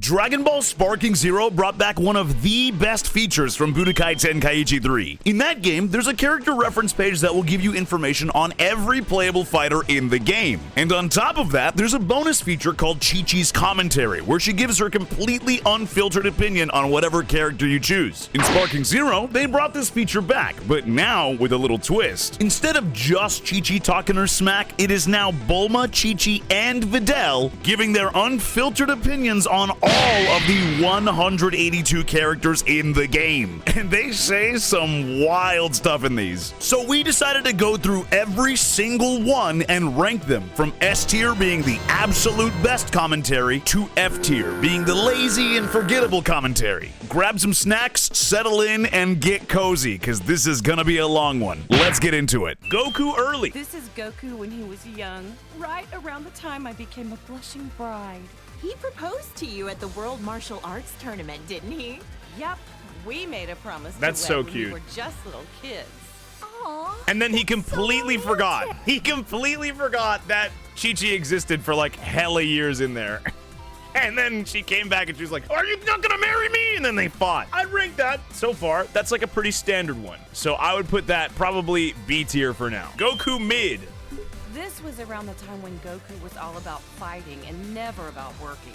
Dragon Ball Sparking Zero brought back one of the best features from Budokai Tenkaichi 3. In that game, there's a character reference page that will give you information on every playable fighter in the game. And on top of that, there's a bonus feature called Chi-Chi's Commentary, where she gives her completely unfiltered opinion on whatever character you choose. In Sparking Zero, they brought this feature back, but now with a little twist. Instead of just Chi-Chi talking her smack, it is now Bulma, Chi-Chi, and Videl giving their unfiltered opinions on all of the 182 characters in the game. And they say some wild stuff in these. So we decided to go through every single one and rank them, from S tier being the absolute best commentary to F tier being the lazy and forgettable commentary. Grab some snacks, settle in, and get cozy, because this is gonna be a long one. Let's get into it. Goku early. This is Goku when he was young, right around the time I became a blushing bride. He proposed to you at the World Martial Arts Tournament, didn't he? Yep, we made a promise That's to so wed when cute. we were just little kids. Aww. And then he completely forgot. He completely forgot that Chi-Chi existed for like hella years in there. And then she came back and she was like, "Are you not gonna marry me?" And then they fought. I'd rank that so far. That's like a pretty standard one. So I would put that probably B tier for now. Goku mid. This was around the time when Goku was all about fighting and never about working.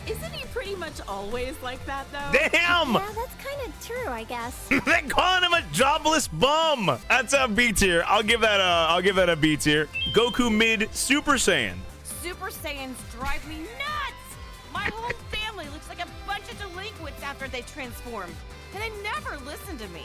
Isn't he pretty much always like that, though? Damn! Yeah, that's kind of true, I guess. They're calling him a jobless bum. That's a B tier. I'll give that a B tier. Goku mid Super Saiyan. Super Saiyans drive me nuts! My whole family looks like a bunch of delinquents after they transform, and they never listen to me.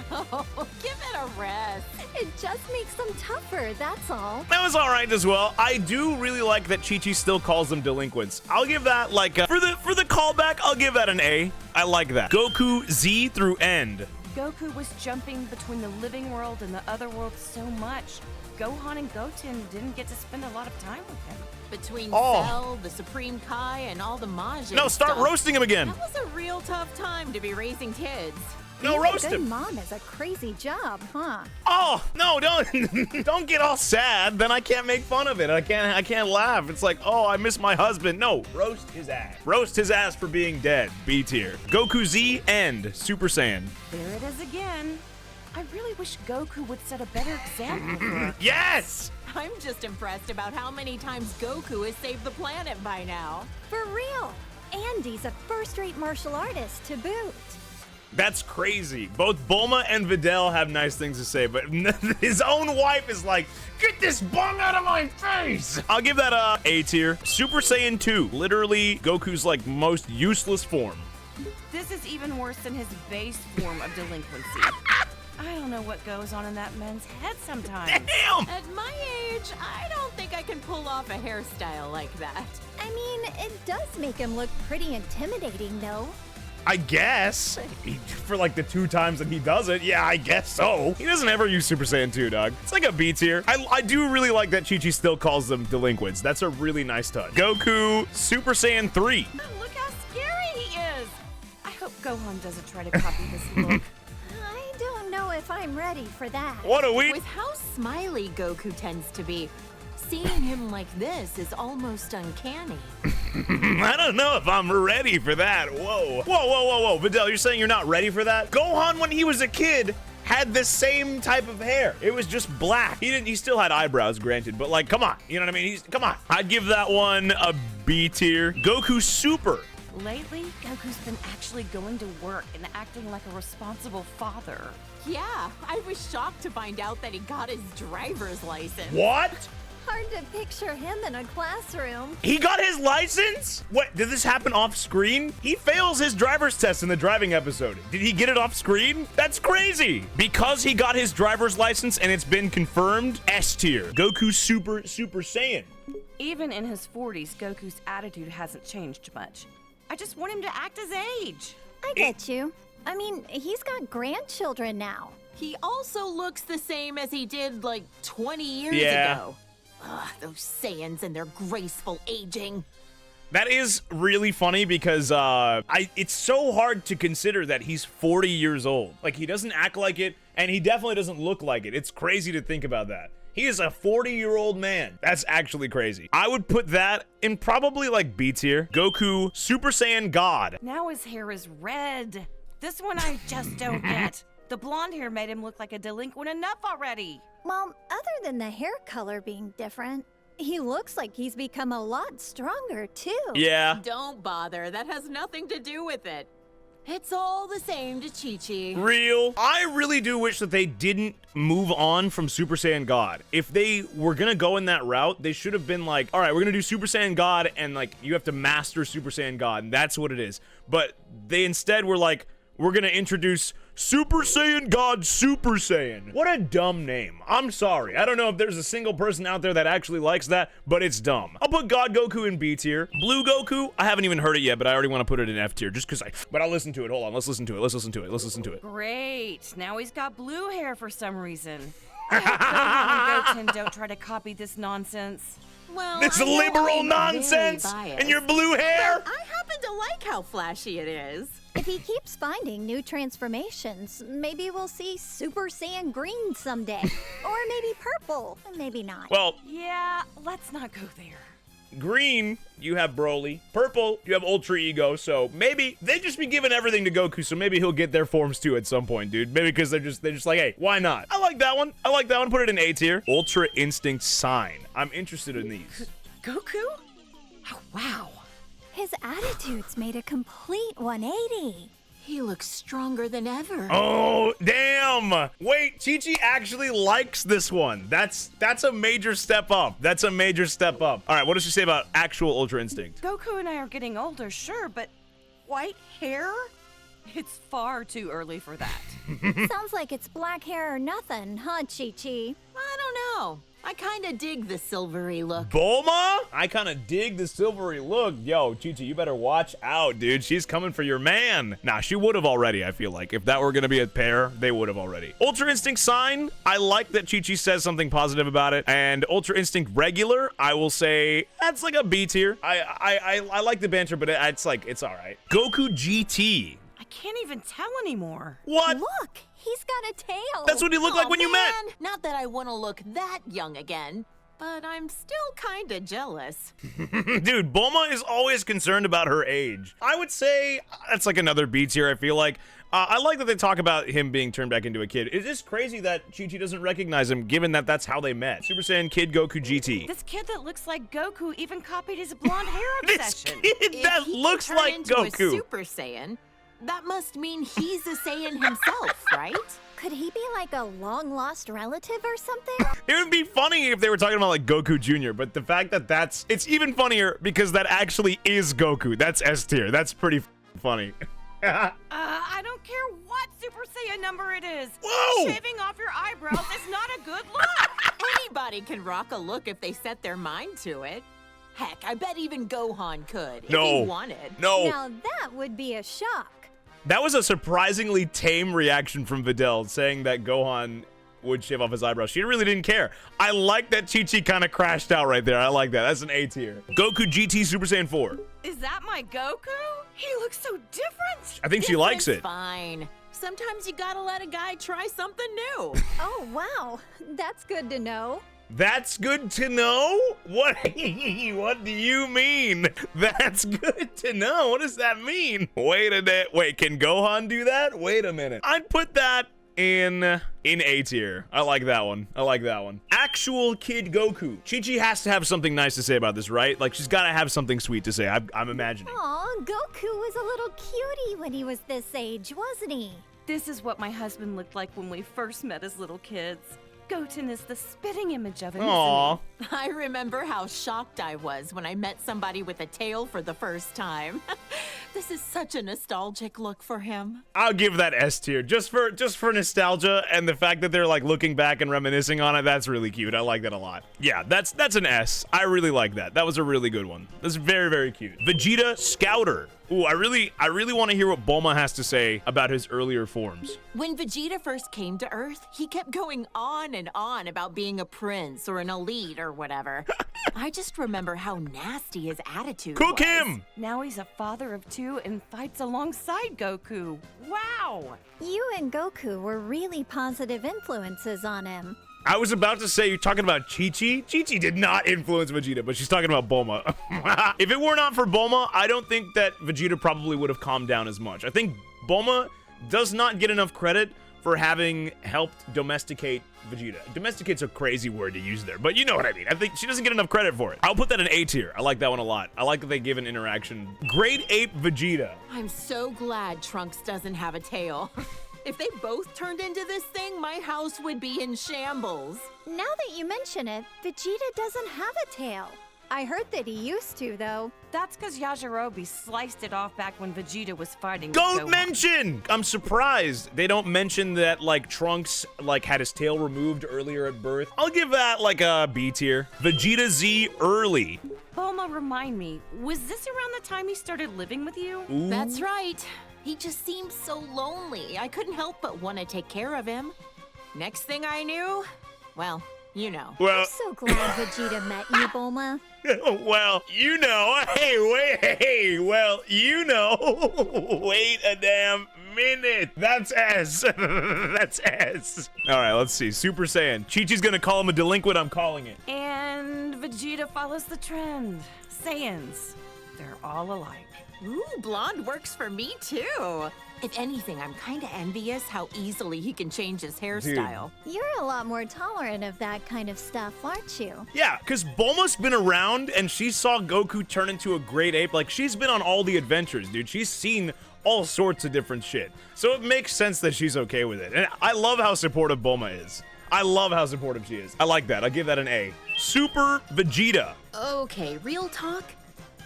Oh, give it a rest. It just makes them tougher, that's all. That was all right as well. I do really like that Chi-Chi still calls them delinquents. I'll give that like for the callback, I'll give that an A. I like that. Goku Z through End. Goku was jumping between the living world and the other world so much. Gohan and Goten didn't get to spend a lot of time with him. Between Oh. Cell, the Supreme Kai, and all the Majin No, start stuff, roasting him again. That was a real tough time to be raising kids. No, Being a roast good him. mom is a crazy job, huh? Oh no, don't get all sad. Then I can't make fun of it. I can't laugh. It's like, oh, I miss my husband. No, roast his ass. Roast his ass for being dead. B tier. Goku Z End Super Saiyan. There it is again. I really wish Goku would set a better example for her. Yes. I'm just impressed about how many times Goku has saved the planet by now. For real. Andy's a first-rate martial artist to boot. That's crazy. Both Bulma and Videl have nice things to say, but his own wife is like, "Get this bung out of my face!" I'll give that a A tier. Super Saiyan 2. Literally Goku's like most useless form. This is even worse than his base form of delinquency. I don't know what goes on in that man's head sometimes. Damn! At my age, I don't think I can pull off a hairstyle like that. I mean, it does make him look pretty intimidating, though. I guess. For like the 2 times that he does it, yeah, I guess so. He doesn't ever use Super Saiyan 2, dog. It's like a B tier. I do really like that Chi-Chi still calls them delinquents. That's a really nice touch. Goku Super Saiyan 3. Look how scary he is. I hope Gohan doesn't try to copy this look. I don't know if I'm ready for that. What a week. With how smiley Goku tends to be, seeing him like this is almost uncanny. I don't know if I'm ready for that. Whoa. Whoa. Videl, you're saying you're not ready for that? Gohan, when he was a kid, had the same type of hair. It was just black. He still had eyebrows, granted, but like, come on. You know what I mean? Come on. I'd give that one a B tier. Goku Super. Lately, Goku's been actually going to work and acting like a responsible father. Yeah, I was shocked to find out that he got his driver's license. What? Hard to picture him in a classroom. He got his license? What, did this happen off screen? He fails his driver's test in the driving episode. Did he get it off screen? That's crazy. Because he got his driver's license and it's been confirmed, S tier. Goku Super Saiyan. Even in his 40s, Goku's attitude hasn't changed much. I just want him to act his age. I get you. I mean, he's got grandchildren now. He also looks the same as he did like 20 years Yeah. ago. Ugh, those Saiyans and their graceful aging. That is really funny because it's so hard to consider that he's 40 years old. Like, he doesn't act like it, and he definitely doesn't look like it. It's crazy to think about that. He is a 40-year-old man. That's actually crazy. I would put that in probably like B tier. Goku, Super Saiyan God. Now his hair is red. This one I just don't get. The blonde hair made him look like a delinquent enough already. Well, other than the hair color being different, he looks like he's become a lot stronger, too. Yeah. Don't bother. That has nothing to do with it. It's all the same to Chi-Chi. Real. I really do wish that they didn't move on from Super Saiyan God. If they were gonna go in that route, they should have been like, all right, we're gonna do Super Saiyan God, and like, you have to master Super Saiyan God, and that's what it is. But they instead were like, we're gonna introduce Super Saiyan God Super Saiyan. What a dumb name. I'm sorry. I don't know if there's a single person out there that actually likes that, but it's dumb. I'll put God Goku in B tier. Blue Goku, I haven't even heard it yet, but I already want to put it in F tier just because but I'll listen to it. Hold on. Let's listen to it. Let's listen to it. Let's listen to it. Great. Now he's got blue hair for some reason. I hope Gohan and Goten don't try to copy this nonsense. Well, It's I know liberal I'm nonsense very and your blue hair. But I happen to like how flashy it is. If he keeps finding new transformations, maybe we'll see Super Saiyan Green someday. Or maybe purple. Maybe not. Well, Yeah, let's not go there. green, you have Broly. Purple, you have Ultra Ego. So maybe they just be giving everything to Goku. So maybe he'll get their forms too at some point, dude. Maybe because they're just like, hey, why not? I like that one. I like that one. Put it in A tier. Ultra Instinct Sign. I'm interested in these. Goku? Oh, wow. His attitude's made a complete 180. He looks stronger than ever. Oh, damn. Wait, Chi-Chi actually likes this one. That's a major step up. That's a major step up. All right, what does she say about actual Ultra Instinct? Goku and I are getting older, sure, but white hair? It's far too early for that. Sounds like it's black hair or nothing, huh, Chi-Chi? I don't know. I kind of dig the silvery look. Bulma? I kind of dig the silvery look. Yo, Chi-Chi, you better watch out, dude. She's coming for your man. Nah, she would have already, I feel like. If that were going to be a pair, they would have already. Ultra Instinct Sign, I like that Chi-Chi says something positive about it. And Ultra Instinct Regular, I will say, that's like a B tier. I like the banter, but it's like, it's all right. Goku GT. I can't even tell anymore. What? Look, he's got a tail. That's what he looked like when you met. Man, not that I want to look that young again, but I'm still kind of jealous. Dude, Bulma is always concerned about her age. I would say that's like another B tier, I feel like. I like that they talk about him being turned back into a kid. It's just crazy that Chi-Chi doesn't recognize him, given that that's how they met. Super Saiyan Kid Goku GT. This kid that looks like Goku even copied his blonde hair This obsession. kid that If he looks turned like into a Goku. Super Saiyan, that must mean he's a Saiyan himself, right? Could he be like a long-lost relative or something? It would be funny if they were talking about like Goku Jr., but the fact that it's even funnier because that actually is Goku. That's S tier. That's pretty funny. I don't care what Super Saiyan number it is. Whoa! Shaving off your eyebrows is not a good look. Anybody can rock a look if they set their mind to it. Heck, I bet even Gohan could, No. if he wanted. No. Now that would be a shock. That was a surprisingly tame reaction from Videl, saying that Gohan would shave off his eyebrows. She really didn't care. I like that Chi-Chi kind of crashed out right there. I like that. That's an A tier. Goku GT Super Saiyan 4. Is that my Goku? He looks so different. I think she likes it. Fine. Sometimes you gotta let a guy try something new. Oh, wow. That's good to know. That's good to know? What what do you mean? That's good to know. What does that mean? Wait a minute. Wait, can Gohan do that? Wait a minute. I'd put that in A tier. I like that one. I like that one. Actual Kid Goku. Chi-Chi has to have something nice to say about this, right? Like, she's got to have something sweet to say. I'm imagining. Aw, Goku was a little cutie when he was this age, wasn't he? This is what my husband looked like when we first met as little kids. Goten is the spitting image of him, Aw. isn't I remember how shocked I was when I met somebody with a tail for the first time. This is such a nostalgic look for him. I'll give that S tier just for nostalgia and the fact that they're like looking back and reminiscing on it. That's really cute. I like that a lot. Yeah, that's an S. I really like that. That was a really good one. That's very, very cute. Vegeta Scouter. Ooh, I really want to hear what Bulma has to say about his earlier forms. When Vegeta first came to Earth, he kept going on and on about being a prince or an elite or whatever. I just remember how nasty his attitude Cook was. him! he? Now he's a father of two and fights alongside Goku. Wow! You and Goku were really positive influences on him. I was about to say, you're talking about Chi-Chi? Chi-Chi did not influence Vegeta, but she's talking about Bulma. If it were not for Bulma, I don't think that Vegeta probably would have calmed down as much. I think Bulma does not get enough credit for having helped domesticate Vegeta. Domesticate's a crazy word to use there, but you know what I mean. I think she doesn't get enough credit for it. I'll put that in A tier. I like that one a lot. I like that they give an interaction. Great Ape Vegeta. I'm so glad Trunks doesn't have a tail. If they both turned into this thing, my house would be in shambles. Now that you mention it, Vegeta doesn't have a tail. I heard that he used to, though. That's because Yajirobe sliced it off back when Vegeta was fighting. Don't mention! I'm surprised they don't mention that, like, Trunks, like, had his tail removed earlier at birth. I'll give that, like, a B tier. Vegeta Z early. Bulma, remind me, was this around the time he started living with you? Ooh. That's right. He just seemed so lonely. I couldn't help but want to take care of him. Next thing I knew, well, you know. Well, I'm so glad Vegeta met you, Bulma. well, you know. Hey, well, you know. Wait a damn minute. That's S. That's S. All right, let's see. Super Saiyan. Chi-Chi's gonna call him a delinquent. I'm calling it. And Vegeta follows the trend. Saiyans, they're all alike. Ooh, blonde works for me too. If anything, I'm kind of envious how easily he can change his hairstyle. You're a lot more tolerant of that kind of stuff, aren't you? Yeah, because Bulma's been around and she saw Goku turn into a great ape. Like, she's been on all the adventures, dude. She's seen all sorts of different shit. So it makes sense that she's okay with it. And I love how supportive Bulma is. I love how supportive she is. I like that. I'll give that an A. Super Vegeta. Okay, real talk.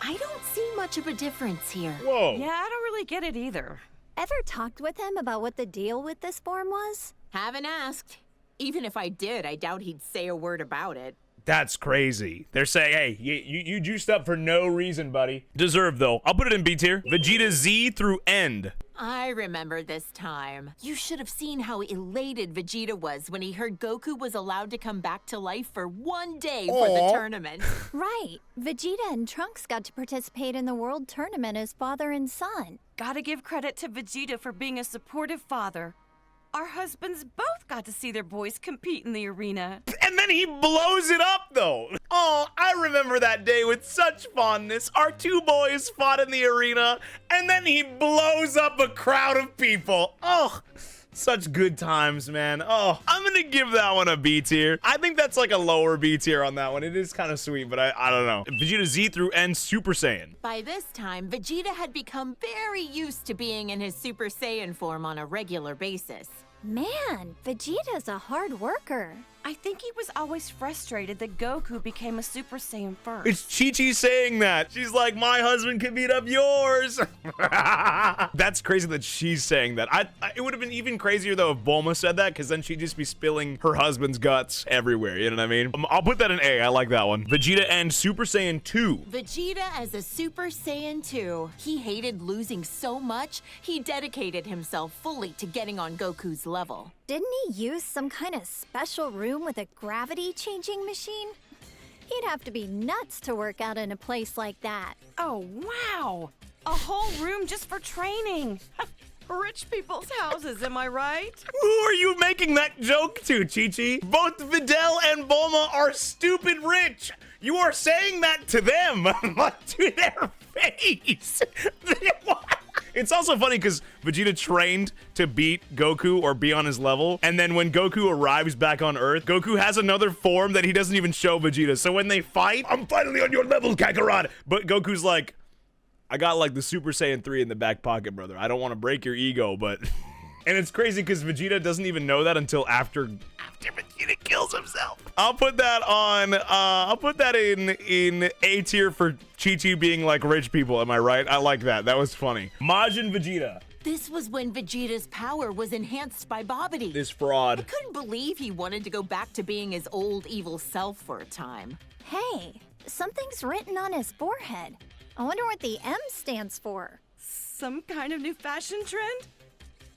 I don't see much of a difference here. Whoa. Yeah, I don't really get it either. Ever talked with him about what the deal with this form was? Haven't asked. Even if I did, I doubt he'd say a word about it. That's crazy. They're saying, hey, you juiced up for no reason, buddy. Deserved, though. I'll put it in B tier. Vegeta Z through End. I remember this time. You should have seen how elated Vegeta was when he heard Goku was allowed to come back to life for one day for the tournament. Right. Vegeta and Trunks got to participate in the world tournament as father and son. Gotta give credit to Vegeta for being a supportive father. Our husbands both got to see their boys compete in the arena. And then he blows it up, though. Oh, I remember that day with such fondness. Our two boys fought in the arena, and then he blows up a crowd of people. Oh, such good times, man. Oh, I'm gonna give that one a B tier. I think that's like a lower B tier on that one. It is kind of sweet, but I don't know. Vegeta Z through End Super Saiyan. By this time, Vegeta had become very used to being in his Super Saiyan form on a regular basis. Man, Vegeta's a hard worker. I think he was always frustrated that Goku became a Super Saiyan first. It's Chi-Chi saying that. She's like, my husband can beat up yours. That's crazy that she's saying that. It would have been even crazier, though, if Bulma said that, because then she'd just be spilling her husband's guts everywhere. You know what I mean? I'll put that in A. I like that one. Vegeta and Super Saiyan 2. Vegeta as a Super Saiyan 2. He hated losing so much, he dedicated himself fully to getting on Goku's level. Didn't he use some kind of special room with a gravity-changing machine? He'd have to be nuts to work out in a place like that. Oh, wow! A whole room just for training. Rich people's houses, am I right? Who are you making that joke to, Chi-Chi? Both Videl and Bulma are stupid rich. You are saying that to them, to their face. What? It's also funny because Vegeta trained to beat Goku or be on his level, and then when Goku arrives back on Earth, Goku has another form that he doesn't even show Vegeta. So when they fight, I'm finally on your level, Kakarot. But Goku's like, I got like the Super Saiyan 3 in the back pocket, brother. I don't want to break your ego, but... And it's crazy because Vegeta doesn't even know that until after Vegeta kills himself. I'll put that on, I'll put that in A tier for Chi-Chi being like rich people, am I right? I like that. That was funny. Majin Vegeta. This was when Vegeta's power was enhanced by Babidi. This fraud. I couldn't believe he wanted to go back to being his old evil self for a time. Hey, something's written on his forehead. I wonder what the M stands for. Some kind of new fashion trend?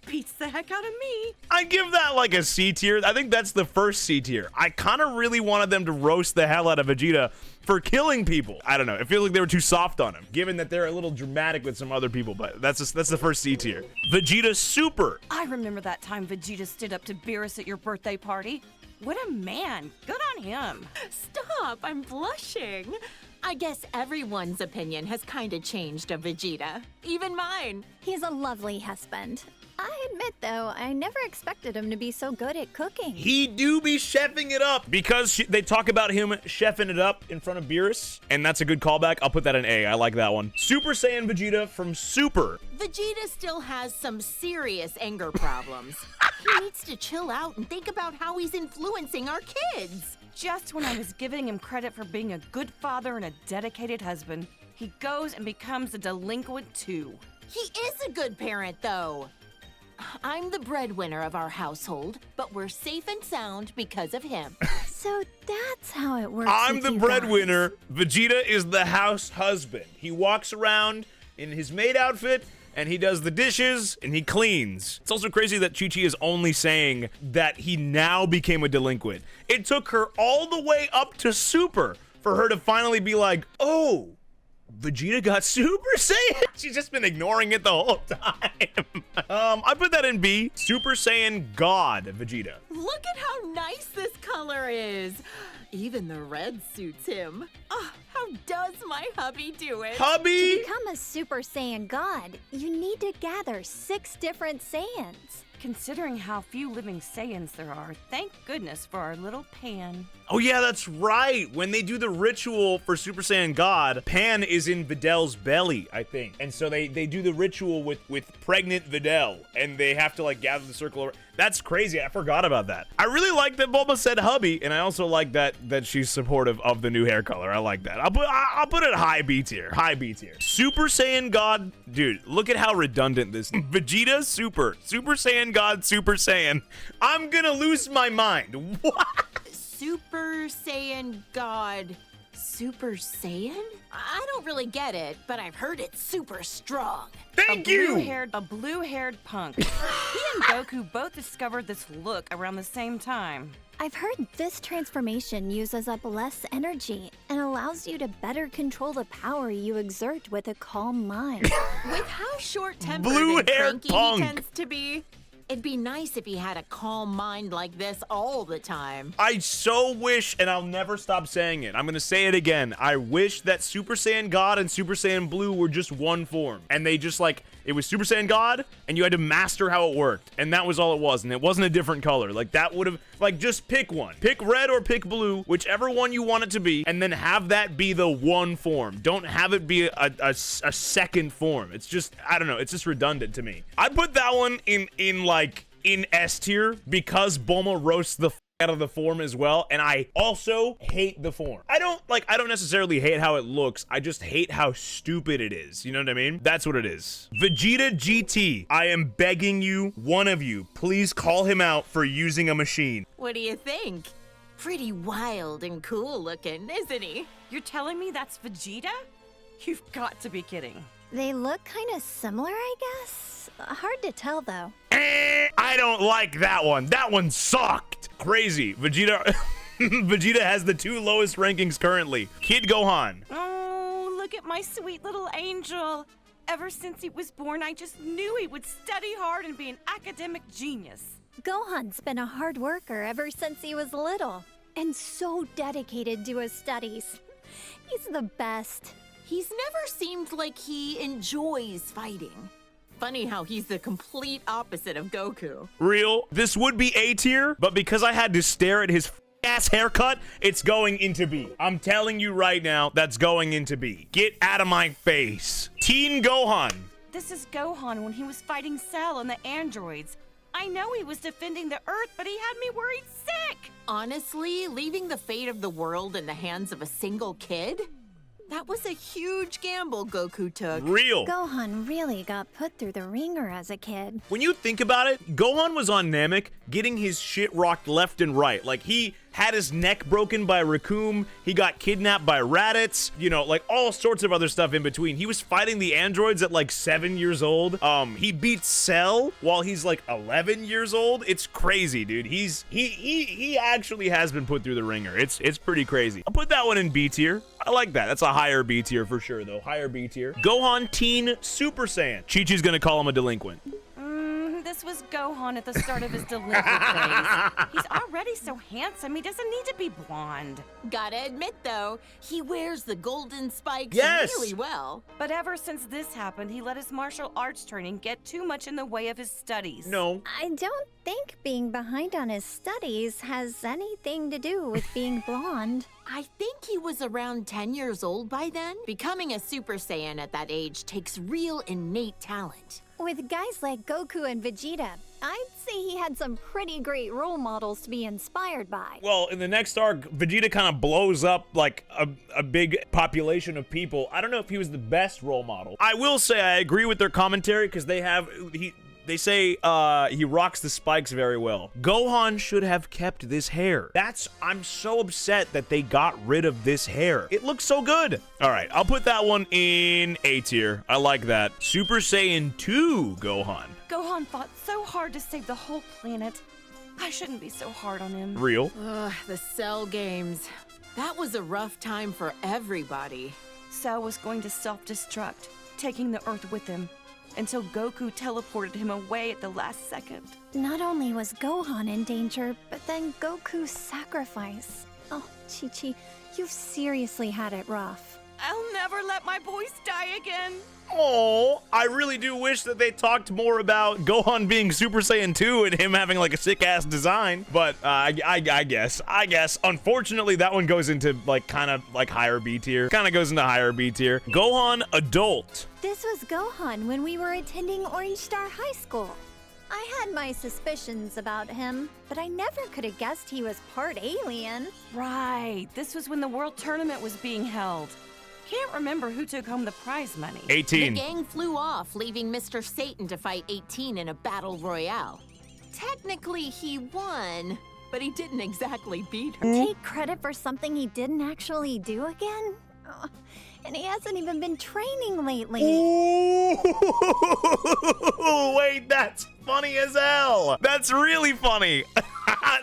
Beats the heck out of me. I give that like a C tier. I think that's the first C tier. I kind of really wanted them to roast the hell out of Vegeta for killing people. I don't know. It feels like they were too soft on him, given that they're a little dramatic with some other people, but that's the first C tier. Vegeta Super. I remember that time Vegeta stood up to Beerus at your birthday party. What a man. Good on him. Stop, I'm blushing. I guess everyone's opinion has kind of changed of Vegeta. Even mine. He's a lovely husband. I admit, though, I never expected him to be so good at cooking. He do be chefing it up because they talk about him chefing it up in front of Beerus, and that's a good callback. I'll put that in A. I like that one. Super Saiyan Vegeta from Super. Vegeta still has some serious anger problems. He needs to chill out and think about how he's influencing our kids. Just when I was giving him credit for being a good father and a dedicated husband, he goes and becomes a delinquent too. He is a good parent, though. I'm the breadwinner of our household, but we're safe and sound because of him. So that's how it works. I'm with the you breadwinner. guys. Vegeta is the house husband. He walks around in his maid outfit, and he does the dishes, and he cleans. It's also crazy that Chi-Chi is only saying that he now became a delinquent. It took her all the way up to Super for her to finally be like, oh, Vegeta got Super Saiyan? She's just been ignoring it the whole time. I put that in B. Super Saiyan God Vegeta. Look at how nice this color is. Even the red suits him. Oh, how does my hubby do it? Hubby! To become a Super Saiyan God, you need to gather 6 different Saiyans. Considering how few living Saiyans there are, thank goodness for our little Pan. Oh yeah, that's right. When they do the ritual for Super Saiyan God, Pan is in Videl's belly, I think. And so they do the ritual with pregnant Videl, and they have to like gather the circle over. That's crazy. I forgot about that. I really like that Bulma said hubby, and I also like that she's supportive of the new hair color. I like that. I'll put it high B tier. High B tier. Super Saiyan God, dude, look at how redundant this is. Vegeta Super Saiyan God, Super Saiyan. I'm gonna lose my mind. What? Super Saiyan God. Super Saiyan? I don't really get it, but I've heard it's super strong. Thank you. A blue-haired punk. He and Goku both discovered this look around the same time. I've heard this transformation uses up less energy and allows you to better control the power you exert with a calm mind. With how short-tempered and Blue-haired cranky punk. he tends to be, it'd be nice if he had a calm mind like this all the time. I so wish, and I'll never stop saying it, I'm gonna say it again, I wish that Super Saiyan God and Super Saiyan Blue were just one form. And they just like, it was Super Saiyan God, and you had to master how it worked. And that was all it was, and it wasn't a different color. Like, that would have, like, just pick one. Pick red or pick blue, whichever one you want it to be, and then have that be the one form. Don't have it be a second form. It's just, I don't know, it's just redundant to me. I put that one in S tier because Bulma roasts the out of the form as well, and I also hate the form. I don't necessarily hate how it looks, I just hate how stupid it is. You know what I mean? That's what it is. Vegeta GT, I am begging you, one of you, please call him out for using a machine. What do you think? Pretty wild and cool looking, isn't he? You're telling me that's Vegeta? You've got to be kidding. They look kind of similar, I guess. Hard to tell, though. I don't like that one. That one sucked. Crazy. Vegeta Vegeta has the 2 lowest rankings currently. Kid Gohan. Oh, look at my sweet little angel. Ever since he was born, I just knew he would study hard and be an academic genius. Gohan's been a hard worker ever since he was little, and so dedicated to his studies. He's the best. He's never seemed like he enjoys fighting. Funny how he's the complete opposite of Goku. Real. This would be A tier, but because I had to stare at his ass haircut, it's going into B. I'm telling you right now, that's going into B. Get out of my face. Teen Gohan. This is Gohan when he was fighting Cell and the androids. I know he was defending the Earth, but he had me worried sick. Honestly, leaving the fate of the world in the hands of a single kid? That was a huge gamble Goku took. Real. Gohan really got put through the ringer as a kid. When you think about it, Gohan was on Namek getting his shit rocked left and right. Like, he had his neck broken by Raccoon, he got kidnapped by Raditz, you know, like all sorts of other stuff in between. He was fighting the androids at like 7 years old. He beat Cell while he's like 11 years old. It's crazy, dude. He actually has been put through the ringer. It's pretty crazy. I'll put that one in B tier. I like that. That's a higher B tier for sure, though. Higher B tier. Gohan Teen Super Saiyan. Chi-Chi's gonna call him a delinquent. forgotten this was Gohan at the start of his delinquent phase. He's already so handsome, he doesn't need to be blonde. Gotta admit, though, he wears the golden spikes Yes! really well. But ever since this happened, he let his martial arts training get too much in the way of his studies. No. I don't think being behind on his studies has anything to do with being blonde. I think he was around 10 years old by then. Becoming a Super Saiyan at that age takes real innate talent. With guys like Goku and Vegeta, I'd say he had some pretty great role models to be inspired by. Well, in the next arc, Vegeta kind of blows up like a big population of people. I don't know if he was the best role model. I will say I agree with their commentary because they say he rocks the spikes very well. Gohan should have kept this hair. I'm so upset that they got rid of this hair. It looks so good. All right, I'll put that one in A tier. I like that. Super Saiyan 2 Gohan. Gohan fought so hard to save the whole planet. I shouldn't be so hard on him. Real. Ugh, the Cell games. That was a rough time for everybody. Cell was going to self-destruct, taking the Earth with him, until Goku teleported him away at the last second. Not only was Gohan in danger, but then Goku's sacrifice. Oh, Chi-Chi, you've seriously had it rough. I'll never let my boys die again. Oh, I really do wish that they talked more about Gohan being Super Saiyan 2 and him having like a sick-ass design. But I guess. Unfortunately, that one goes into like kind of like higher B tier. Kind of goes into higher B tier. Gohan Adult. This was Gohan when we were attending Orange Star High School. I had my suspicions about him, but I never could have guessed he was part alien. Right, this was when the World Tournament was being held. Can't remember who took home the prize money. 18. The gang flew off, leaving Mr. Satan to fight 18 in a battle royale. Technically, he won, but he didn't exactly beat her. Take credit for something he didn't actually do again? Ugh, and he hasn't even been training lately. Ooh, wait, that's funny as hell. That's really funny.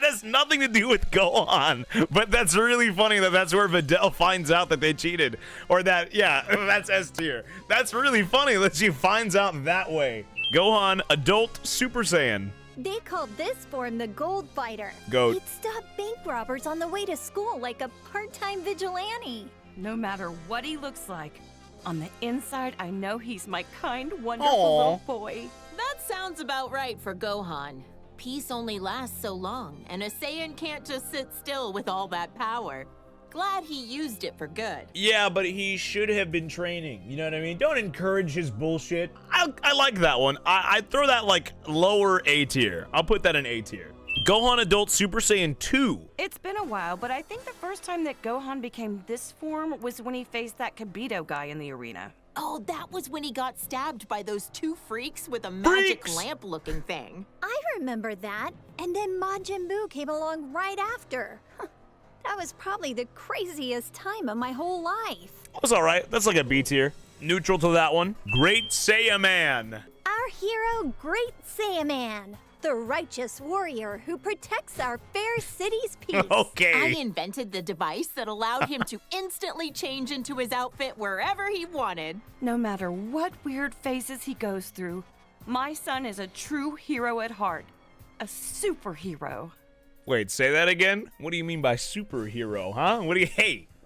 That's nothing to do with Gohan, but that's really funny that that's where Videl finds out that they cheated. Or that, yeah, that's S tier. That's really funny that she finds out that way. Gohan Adult Super Saiyan. They called this form the Gold Fighter. Goat. He'd stop bank robbers on the way to school like a part-time vigilante. No matter what he looks like, on the inside, I know he's my kind, wonderful Aw. little boy. That sounds about right for Gohan. Peace only lasts so long, and a Saiyan can't just sit still with all that power. Glad he used it for good. Yeah, but he should have been training. You know what I mean? Don't encourage his bullshit. I like that one. I'd throw that like lower A tier. I'll put that in A tier. Gohan Adult Super Saiyan 2. It's been a while, but I think the first time that Gohan became this form was when he faced that Kibito guy in the arena. Oh, that was when he got stabbed by those two freaks with a magic Freaks! lamp-looking thing. I remember that. And then Majin Buu came along right after. That was probably the craziest time of my whole life. That's all right. That's like a B tier. Neutral to that one. Great Saiyaman. Our hero, Great Saiyaman, the righteous warrior who protects our fair city's peace. I Okay. invented the device that allowed him to instantly change into his outfit wherever he wanted. No matter what weird phases he goes through, my son is a true hero at heart. A superhero. Wait, say that again? What do you mean by superhero, huh? What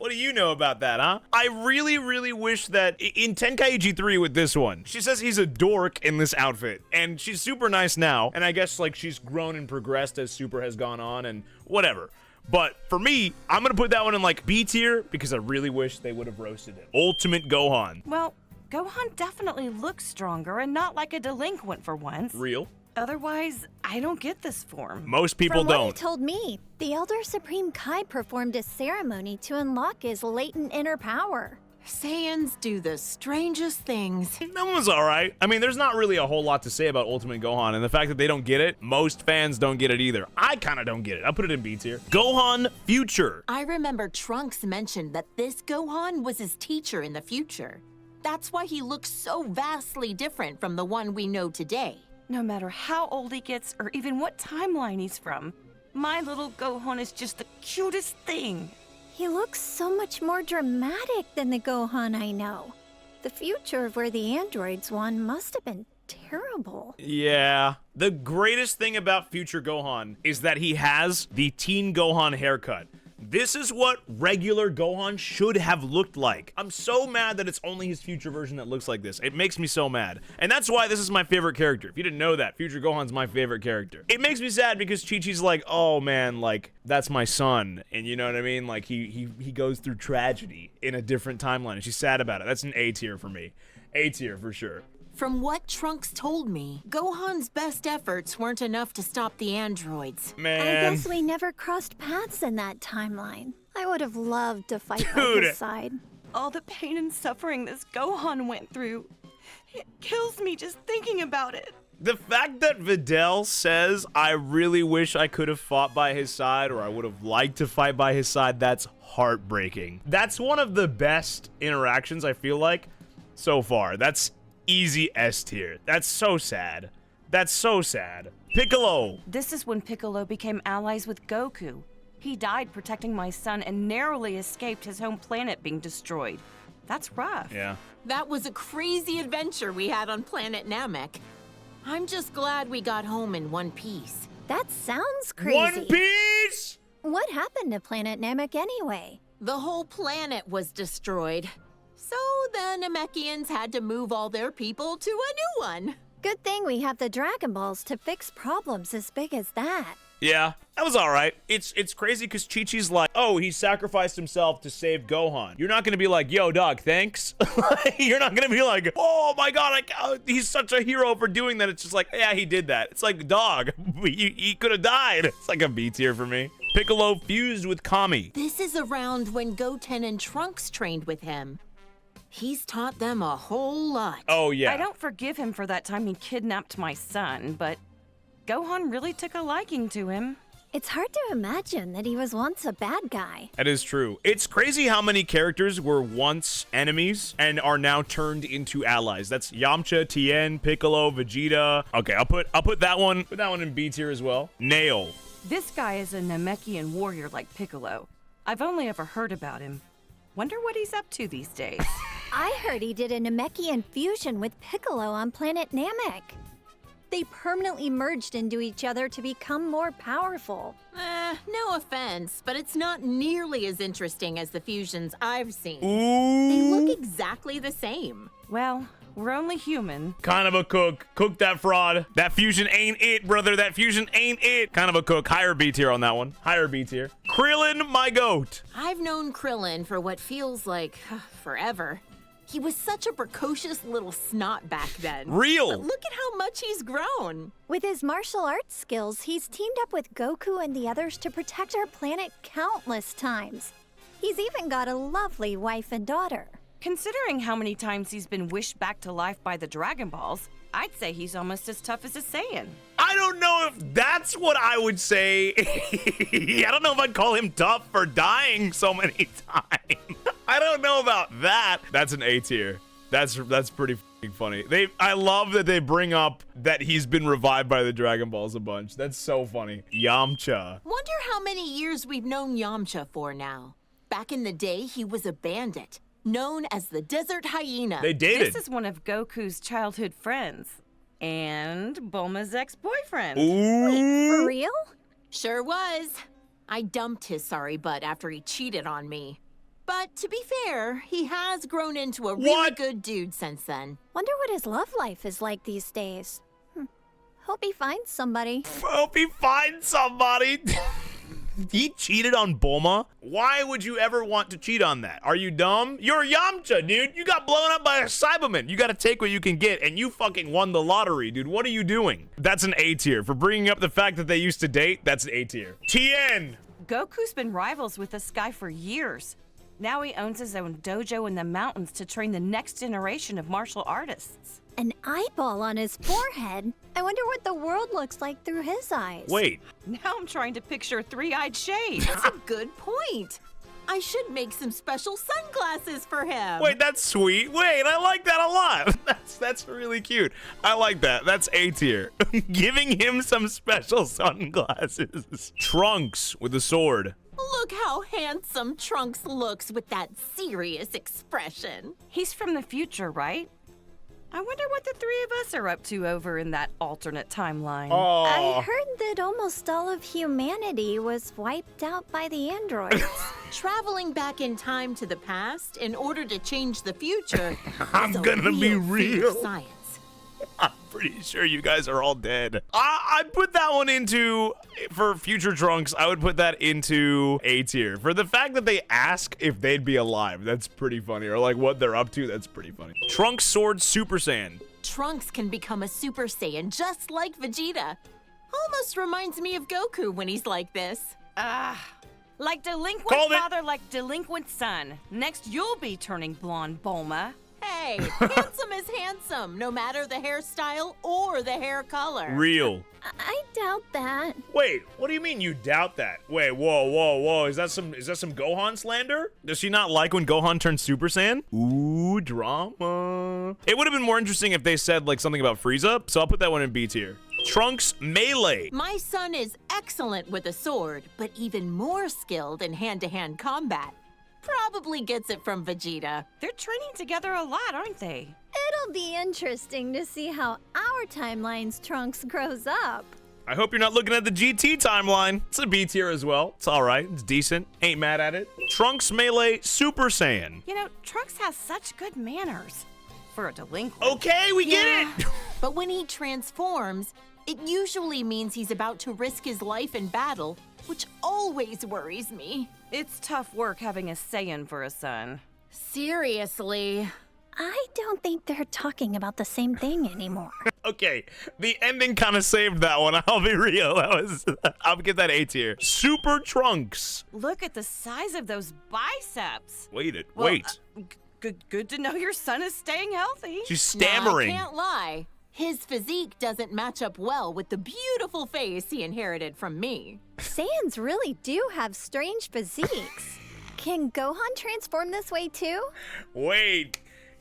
do you know about that, huh? I really, really wish that in Tenkaichi 3 with this one, she says he's a dork in this outfit, and she's super nice now, and I guess like she's grown and progressed as Super has gone on and whatever. But for me, I'm gonna put that one in like B tier because I really wish they would have roasted it. Ultimate Gohan. Well, Gohan definitely looks stronger and not like a delinquent for once. Real. Otherwise, I don't get this form. Most people From what he don't. told me, the Elder Supreme Kai performed a ceremony to unlock his latent inner power. Saiyans do the strangest things. That one's all right. I mean, there's not really a whole lot to say about Ultimate Gohan, and the fact that they don't get it, most fans don't get it either. I kind of don't get it. I'll put it in B tier. Gohan Future. I remember Trunks mentioned that this Gohan was his teacher in the future. That's why he looks so vastly different from the one we know today. No matter how old he gets or even what timeline he's from, my little Gohan is just the cutest thing. He looks so much more dramatic than the Gohan I know. The future of where the androids won must have been terrible. Yeah. The greatest thing about future Gohan is that he has the teen Gohan haircut. This is what regular Gohan should have looked like. I'm so mad that it's only his future version that looks like this. It makes me so mad. And that's why this is my favorite character. If you didn't know that, future Gohan's my favorite character. It makes me sad because Chi-Chi's like, oh man, like, that's my son. And you know what I mean? Like, he goes through tragedy in a different timeline, and she's sad about it. That's an A tier for me. A tier for sure. From what Trunks told me, Gohan's best efforts weren't enough to stop the androids. Man. I guess we never crossed paths in that timeline. I would have loved to fight by his side. All the pain and suffering this Gohan went through. It kills me just thinking about it. The fact that Videl says, I really wish I could have fought by his side, or I would have liked to fight by his side, that's heartbreaking. That's one of the best interactions, I feel like, so far. That's easy S tier. That's so sad. That's so sad. Piccolo. This is when Piccolo became allies with Goku. He died protecting my son and narrowly escaped his home planet being destroyed. That's rough. Yeah. That was a crazy adventure we had on planet Namek. I'm just glad we got home in one piece. That sounds crazy. One Piece! What happened to Planet Namek anyway? The whole planet was destroyed. So the Namekians had to move all their people to a new one. Good thing we have the Dragon Balls to fix problems as big as that. Yeah, that was all right. It's crazy because Chi-Chi's like, oh, he sacrificed himself to save Gohan. You're not going to be like, yo, dog, thanks. You're not going to be like, oh my God, he's such a hero for doing that. It's just like, yeah, he did that. It's like, dog, he could have died. It's like a B tier for me. Piccolo fused with Kami. This is around when Goten and Trunks trained with him. He's taught them a whole lot. Oh, yeah. I don't forgive him for that time he kidnapped my son, but Gohan really took a liking to him. It's hard to imagine that he was once a bad guy. That is true. It's crazy how many characters were once enemies and are now turned into allies. That's Yamcha, Tien, Piccolo, Vegeta. Okay, I'll put that one in B tier as well. Nail. This guy is a Namekian warrior like Piccolo. I've only ever heard about him. Wonder what he's up to these days. I heard he did a Namekian fusion with Piccolo on planet Namek. They permanently merged into each other to become more powerful. No offense, but it's not nearly as interesting as the fusions I've seen. Ooh. They look exactly the same. Well, we're only human. Kind of a cook. Cook that fraud. That fusion ain't it, brother. That fusion ain't it. Kind of a cook. Higher B tier on that one. Higher B tier. Krillin, my goat. I've known Krillin for what feels like forever. He was such a precocious little snot back then. Real. But look at how much he's grown. With his martial arts skills, he's teamed up with Goku and the others to protect our planet countless times. He's even got a lovely wife and daughter. Considering how many times he's been wished back to life by the Dragon Balls, I'd say he's almost as tough as a Saiyan. I don't know if that's what I would say. I don't know if I'd call him tough for dying so many times. I don't know about that. That's an A tier. That's pretty f***ing funny. I love that they bring up that he's been revived by the Dragon Balls a bunch. That's so funny. Yamcha. Wonder how many years we've known Yamcha for now. Back in the day, he was a bandit, known as the Desert Hyena. They dated. This is one of Goku's childhood friends. And Bulma's ex-boyfriend. Ooh. For real? Sure was. I dumped his sorry butt after he cheated on me. But to be fair, he has grown into a really good dude since then. Wonder what his love life is like these days. Hope he finds somebody. Hope he finds somebody. He cheated on Bulma? Why would you ever want to cheat on that? Are you dumb? You're Yamcha, dude. You got blown up by a Cyberman. You got to take what you can get, and you fucking won the lottery, dude. What are you doing? That's an A tier. For bringing up the fact that they used to date, that's an A tier. Tien! Goku's been rivals with this guy for years. Now he owns his own dojo in the mountains to train the next generation of martial artists. An eyeball on his forehead? I wonder what the world looks like through his eyes. Wait. Now I'm trying to picture a three-eyed shade. That's a good point. I should make some special sunglasses for him. Wait, that's sweet. Wait, I like that a lot. That's really cute. I like that. That's A tier. Giving him some special sunglasses. Trunks with a sword. Look how handsome Trunks looks with that serious expression. He's from the future, right? I wonder what the three of us are up to over in that alternate timeline. I heard that almost all of humanity was wiped out by the androids. Traveling back in time to the past in order to change the future I'm is a gonna be feat of real. science. I'm pretty sure you guys are all dead. I put that one into, for future Trunks, I would put that into A tier. For the fact that they ask if they'd be alive, that's pretty funny. Or like what they're up to, that's pretty funny. Trunks Sword Super Saiyan. Trunks can become a Super Saiyan just like Vegeta. Almost reminds me of Goku when he's like this. Like delinquent Called it. father, like delinquent son. Next, you'll be turning blonde, Bulma. Hey, handsome is handsome, no matter the hairstyle or the hair color. Real. I doubt that. Wait, what do you mean you doubt that? Wait, whoa. Is that some Gohan slander? Does she not like when Gohan turns Super Saiyan? Ooh, drama. It would have been more interesting if they said like something about Frieza, so I'll put that one in B tier. Trunks Melee. My son is excellent with a sword, but even more skilled in hand-to-hand combat. Probably gets it from Vegeta. They're training together a lot, aren't they? It'll be interesting to see how our timeline's Trunks grows up. I hope you're not looking at the GT timeline. It's a B tier as well. It's all right. It's decent. Ain't mad at it. Trunks Melee Super Saiyan. You know, Trunks has such good manners. For a delinquent. Okay, we get it. But when he transforms, it usually means he's about to risk his life in battle, which always worries me. It's tough work having a Saiyan for a son. Seriously. I don't think they're talking about the same thing anymore. Okay, the ending kind of saved that one. I'll be real. I'll give that A tier. Super Trunks. Look at the size of those biceps. Wait. Good to know your son is staying healthy. She's stammering. Now, I can't lie. His physique doesn't match up well with the beautiful face he inherited from me. Saiyans really do have strange physiques. Can Gohan transform this way too? Wait,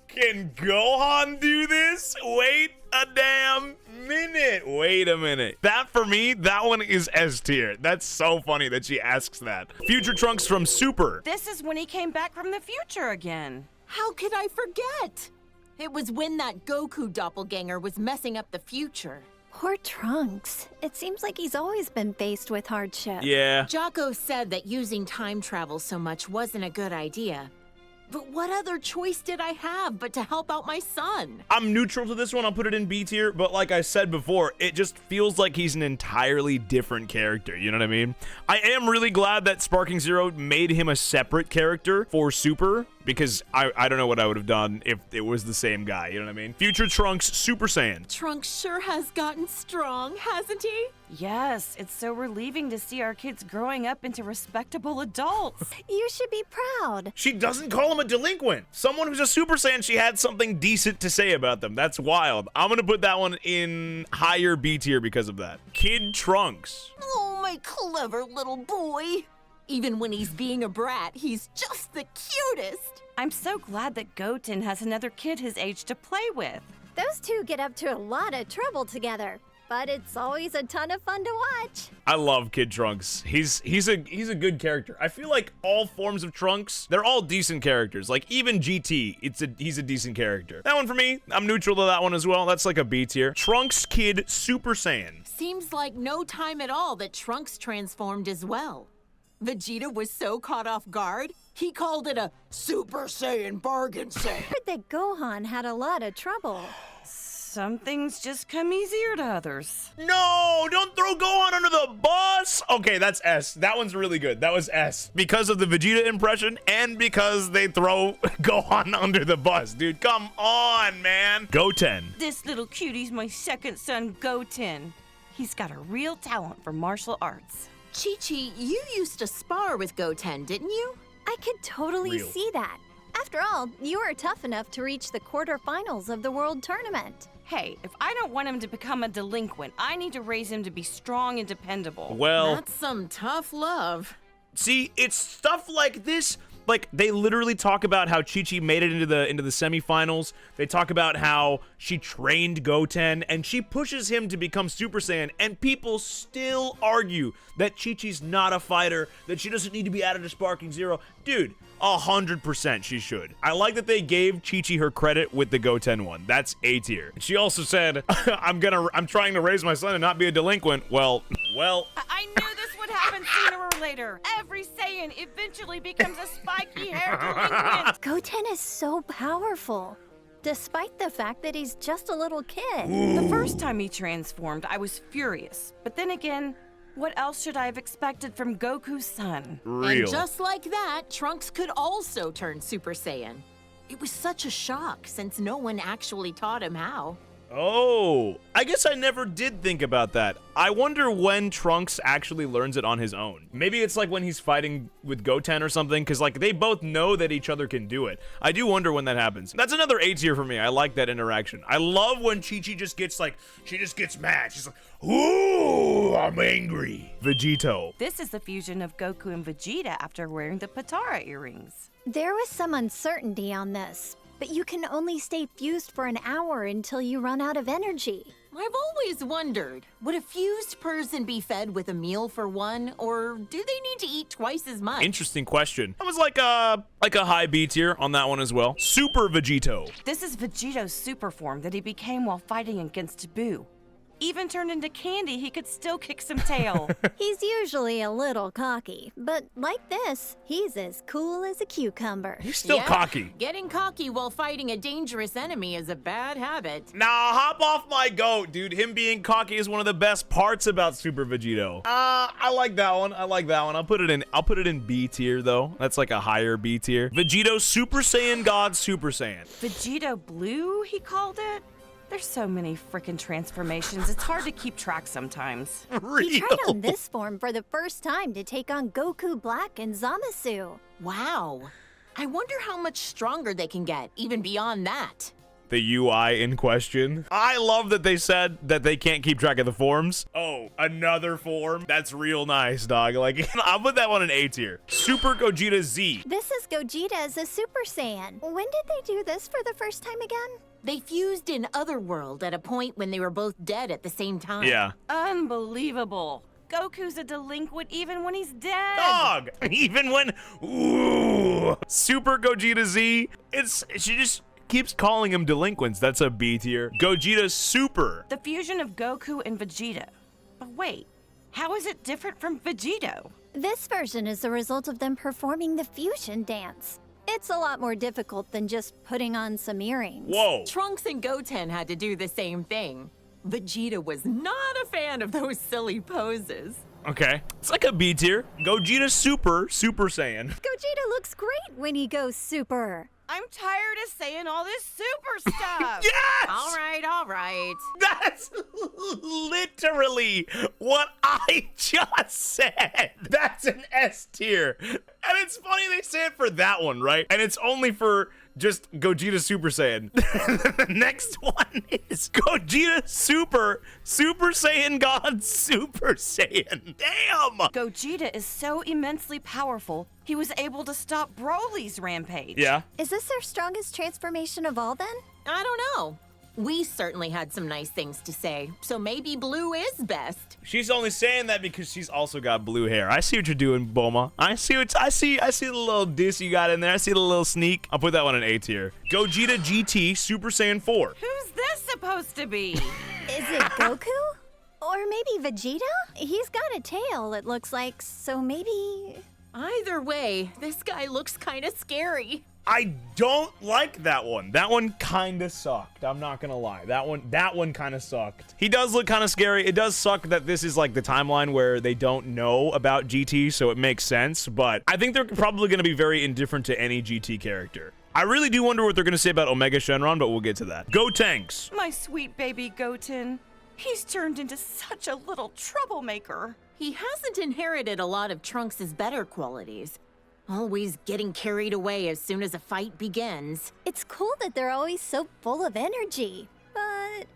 can Gohan do this? Wait a damn minute. Wait a minute. That for me, that one is S tier. That's so funny that she asks that. Future Trunks from Super. This is when he came back from the future again. How could I forget? It was when that Goku doppelganger was messing up the future. Poor Trunks. It seems like he's always been faced with hardship. Yeah. Jocko said that using time travel so much wasn't a good idea. But what other choice did I have but to help out my son? I'm neutral to this one. I'll put it in B tier. But like I said before, it just feels like he's an entirely different character. You know what I mean? I am really glad that Sparking Zero made him a separate character for Super, because I don't know what I would have done if it was the same guy. You know what I mean? Future Trunks Super Saiyan. Trunks sure has gotten strong, hasn't he? Yes, it's so relieving to see our kids growing up into respectable adults. You should be proud. She doesn't call him a delinquent. Someone who's a Super Saiyan, she had something decent to say about them. That's wild. I'm gonna put that one in higher B tier because of that. Kid Trunks. Oh, my clever little boy. Even when he's being a brat, he's just the cutest. I'm so glad that Goten has another kid his age to play with. Those two get up to a lot of trouble together, but it's always a ton of fun to watch. I love Kid Trunks. He's a good character. I feel like all forms of Trunks, they're all decent characters. Like even GT, he's a decent character. That one for me, I'm neutral to that one as well. That's like a B tier. Trunks Kid Super Saiyan. Seems like no time at all that Trunks transformed as well. Vegeta was so caught off guard, he called it a Super Saiyan bargain sale. Heard that Gohan had a lot of trouble. Some things just come easier to others. No, don't throw Gohan under the bus. Okay, that's S. That one's really good. That was S. Because of the Vegeta impression and because they throw Gohan under the bus. Dude, come on, man. Goten. This little cutie's my second son, Goten. He's got a real talent for martial arts. Chi-Chi, you used to spar with Goten, didn't you? I could totally Real. see that. After all, you were tough enough to reach the quarterfinals of the World Tournament. Hey, if I don't want him to become a delinquent, I need to raise him to be strong and dependable. Well, That's some tough love. see, it's stuff like this. Like, they literally talk about how Chi-Chi made it into the semifinals. They talk about how she trained Goten, and she pushes him to become Super Saiyan, and people still argue that Chi-Chi's not a fighter, that she doesn't need to be added to Sparking Zero. Dude, 100% she should. I like that they gave Chi-Chi her credit with the Goten one. That's A tier. She also said, I'm trying to raise my son and not be a delinquent. Well. I knew this would happen sooner or later. Every Saiyan eventually becomes a spiky-haired delinquent. Goten is so powerful, despite the fact that he's just a little kid. The first time he transformed, I was furious. But then again, what else should I have expected from Goku's son? Real. And just like that, Trunks could also turn Super Saiyan. It was such a shock since no one actually taught him how. Oh, I guess I never did think about that. I wonder when Trunks actually learns it on his own. Maybe it's like when he's fighting with Goten or something, because like they both know that each other can do it. I do wonder when that happens. That's another A tier for me. I like that interaction. I love when Chi-Chi just gets like, she just gets mad. She's like, ooh, I'm angry. Vegito. This is the fusion of Goku and Vegeta after wearing the Patara earrings. There was some uncertainty on this, but you can only stay fused for an hour until you run out of energy. I've always wondered, would a fused person be fed with a meal for one, or do they need to eat twice as much? Interesting question. I was like a high B tier on that one as well. Super Vegito. This is Vegito's super form that he became while fighting against Buu. Even turned into candy, he could still kick some tail. He's usually a little cocky, but like this, he's as cool as a cucumber. He's still Yeah, cocky. Getting cocky while fighting a dangerous enemy is a bad habit. Nah, hop off my goat, dude. Him being cocky is one of the best parts about Super Vegito. I like that one. I like that one. I'll put it in B tier though. That's like a higher B tier. Vegito Super Saiyan God Super Saiyan. Vegito Blue, he called it? There's so many frickin' transformations, it's hard to keep track sometimes. He tried on this form for the first time to take on Goku Black and Zamasu. Wow. I wonder how much stronger they can get, even beyond that. The UI in question. I love that they said that they can't keep track of the forms. Oh, another form? That's real nice, dog. Like, I'll put that one in A tier. Super Gogeta Z. This is Gogeta as a Super Saiyan. When did they do this for the first time again? They fused in Otherworld at a point when they were both dead at the same time. Yeah. Unbelievable. Goku's a delinquent even when he's dead. Dog! Even when, ooh. Super Gogeta Z. She just keeps calling him delinquents. That's a B tier. Gogeta Super. The fusion of Goku and Vegeta. But wait, how is it different from Vegito? This version is the result of them performing the fusion dance. It's a lot more difficult than just putting on some earrings. Whoa. Trunks and Goten had to do the same thing. Vegeta was not a fan of those silly poses. Okay. It's like a B tier. Gogeta Super Saiyan. Gogeta looks great when he goes super. I'm tired of saying all this super stuff. Yes! All right. That's literally what I just said. That's an S tier. And it's funny they say it for that one, right? And it's only for just Gogeta Super Saiyan. The next one is Gogeta Super Saiyan God Super Saiyan. Damn! Gogeta is so immensely powerful, he was able to stop Broly's rampage. Yeah. Is this their strongest transformation of all then? I don't know. We certainly had some nice things to say, so maybe blue is best. She's only saying that because she's also got blue hair. I see what you're doing, Bulma. I see the little diss you got in there. I see the little sneak. I'll put that one in A tier. Gogeta GT Super Saiyan 4. Who's this supposed to be? Is it Goku? Or maybe Vegeta? He's got a tail, it looks like, so maybe... Either way, this guy looks kind of scary. I don't like that one. That one kind of sucked. I'm not gonna lie. That one kind of sucked. He does look kind of scary. It does suck that this is like the timeline where they don't know about GT, so it makes sense. But I think they're probably gonna be very indifferent to any GT character. I really do wonder what they're gonna say about Omega Shenron, but we'll get to that. Go Tanks. My sweet baby Goten. He's turned into such a little troublemaker. He hasn't inherited a lot of Trunks' better qualities. Always getting carried away as soon as a fight begins. It's cool that they're always so full of energy, but I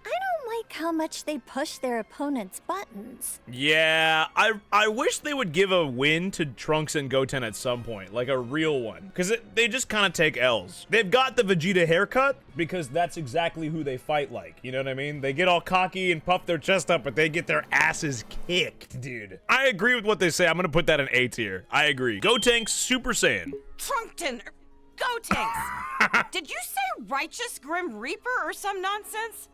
don't like how how much they push their opponent's buttons. Yeah, I wish they would give a win to Trunks and Goten at some point, like a real one, because they just kind of take L's. They've got the Vegeta haircut because that's exactly who they fight like, you know what I mean? They get all cocky and puff their chest up, but they get their asses kicked, dude. I agree with what they say. I'm gonna put that in A tier. I agree. Gotenks Super Saiyan. Trunkton, Gotenks. Did you say Righteous Grim Reaper or some nonsense?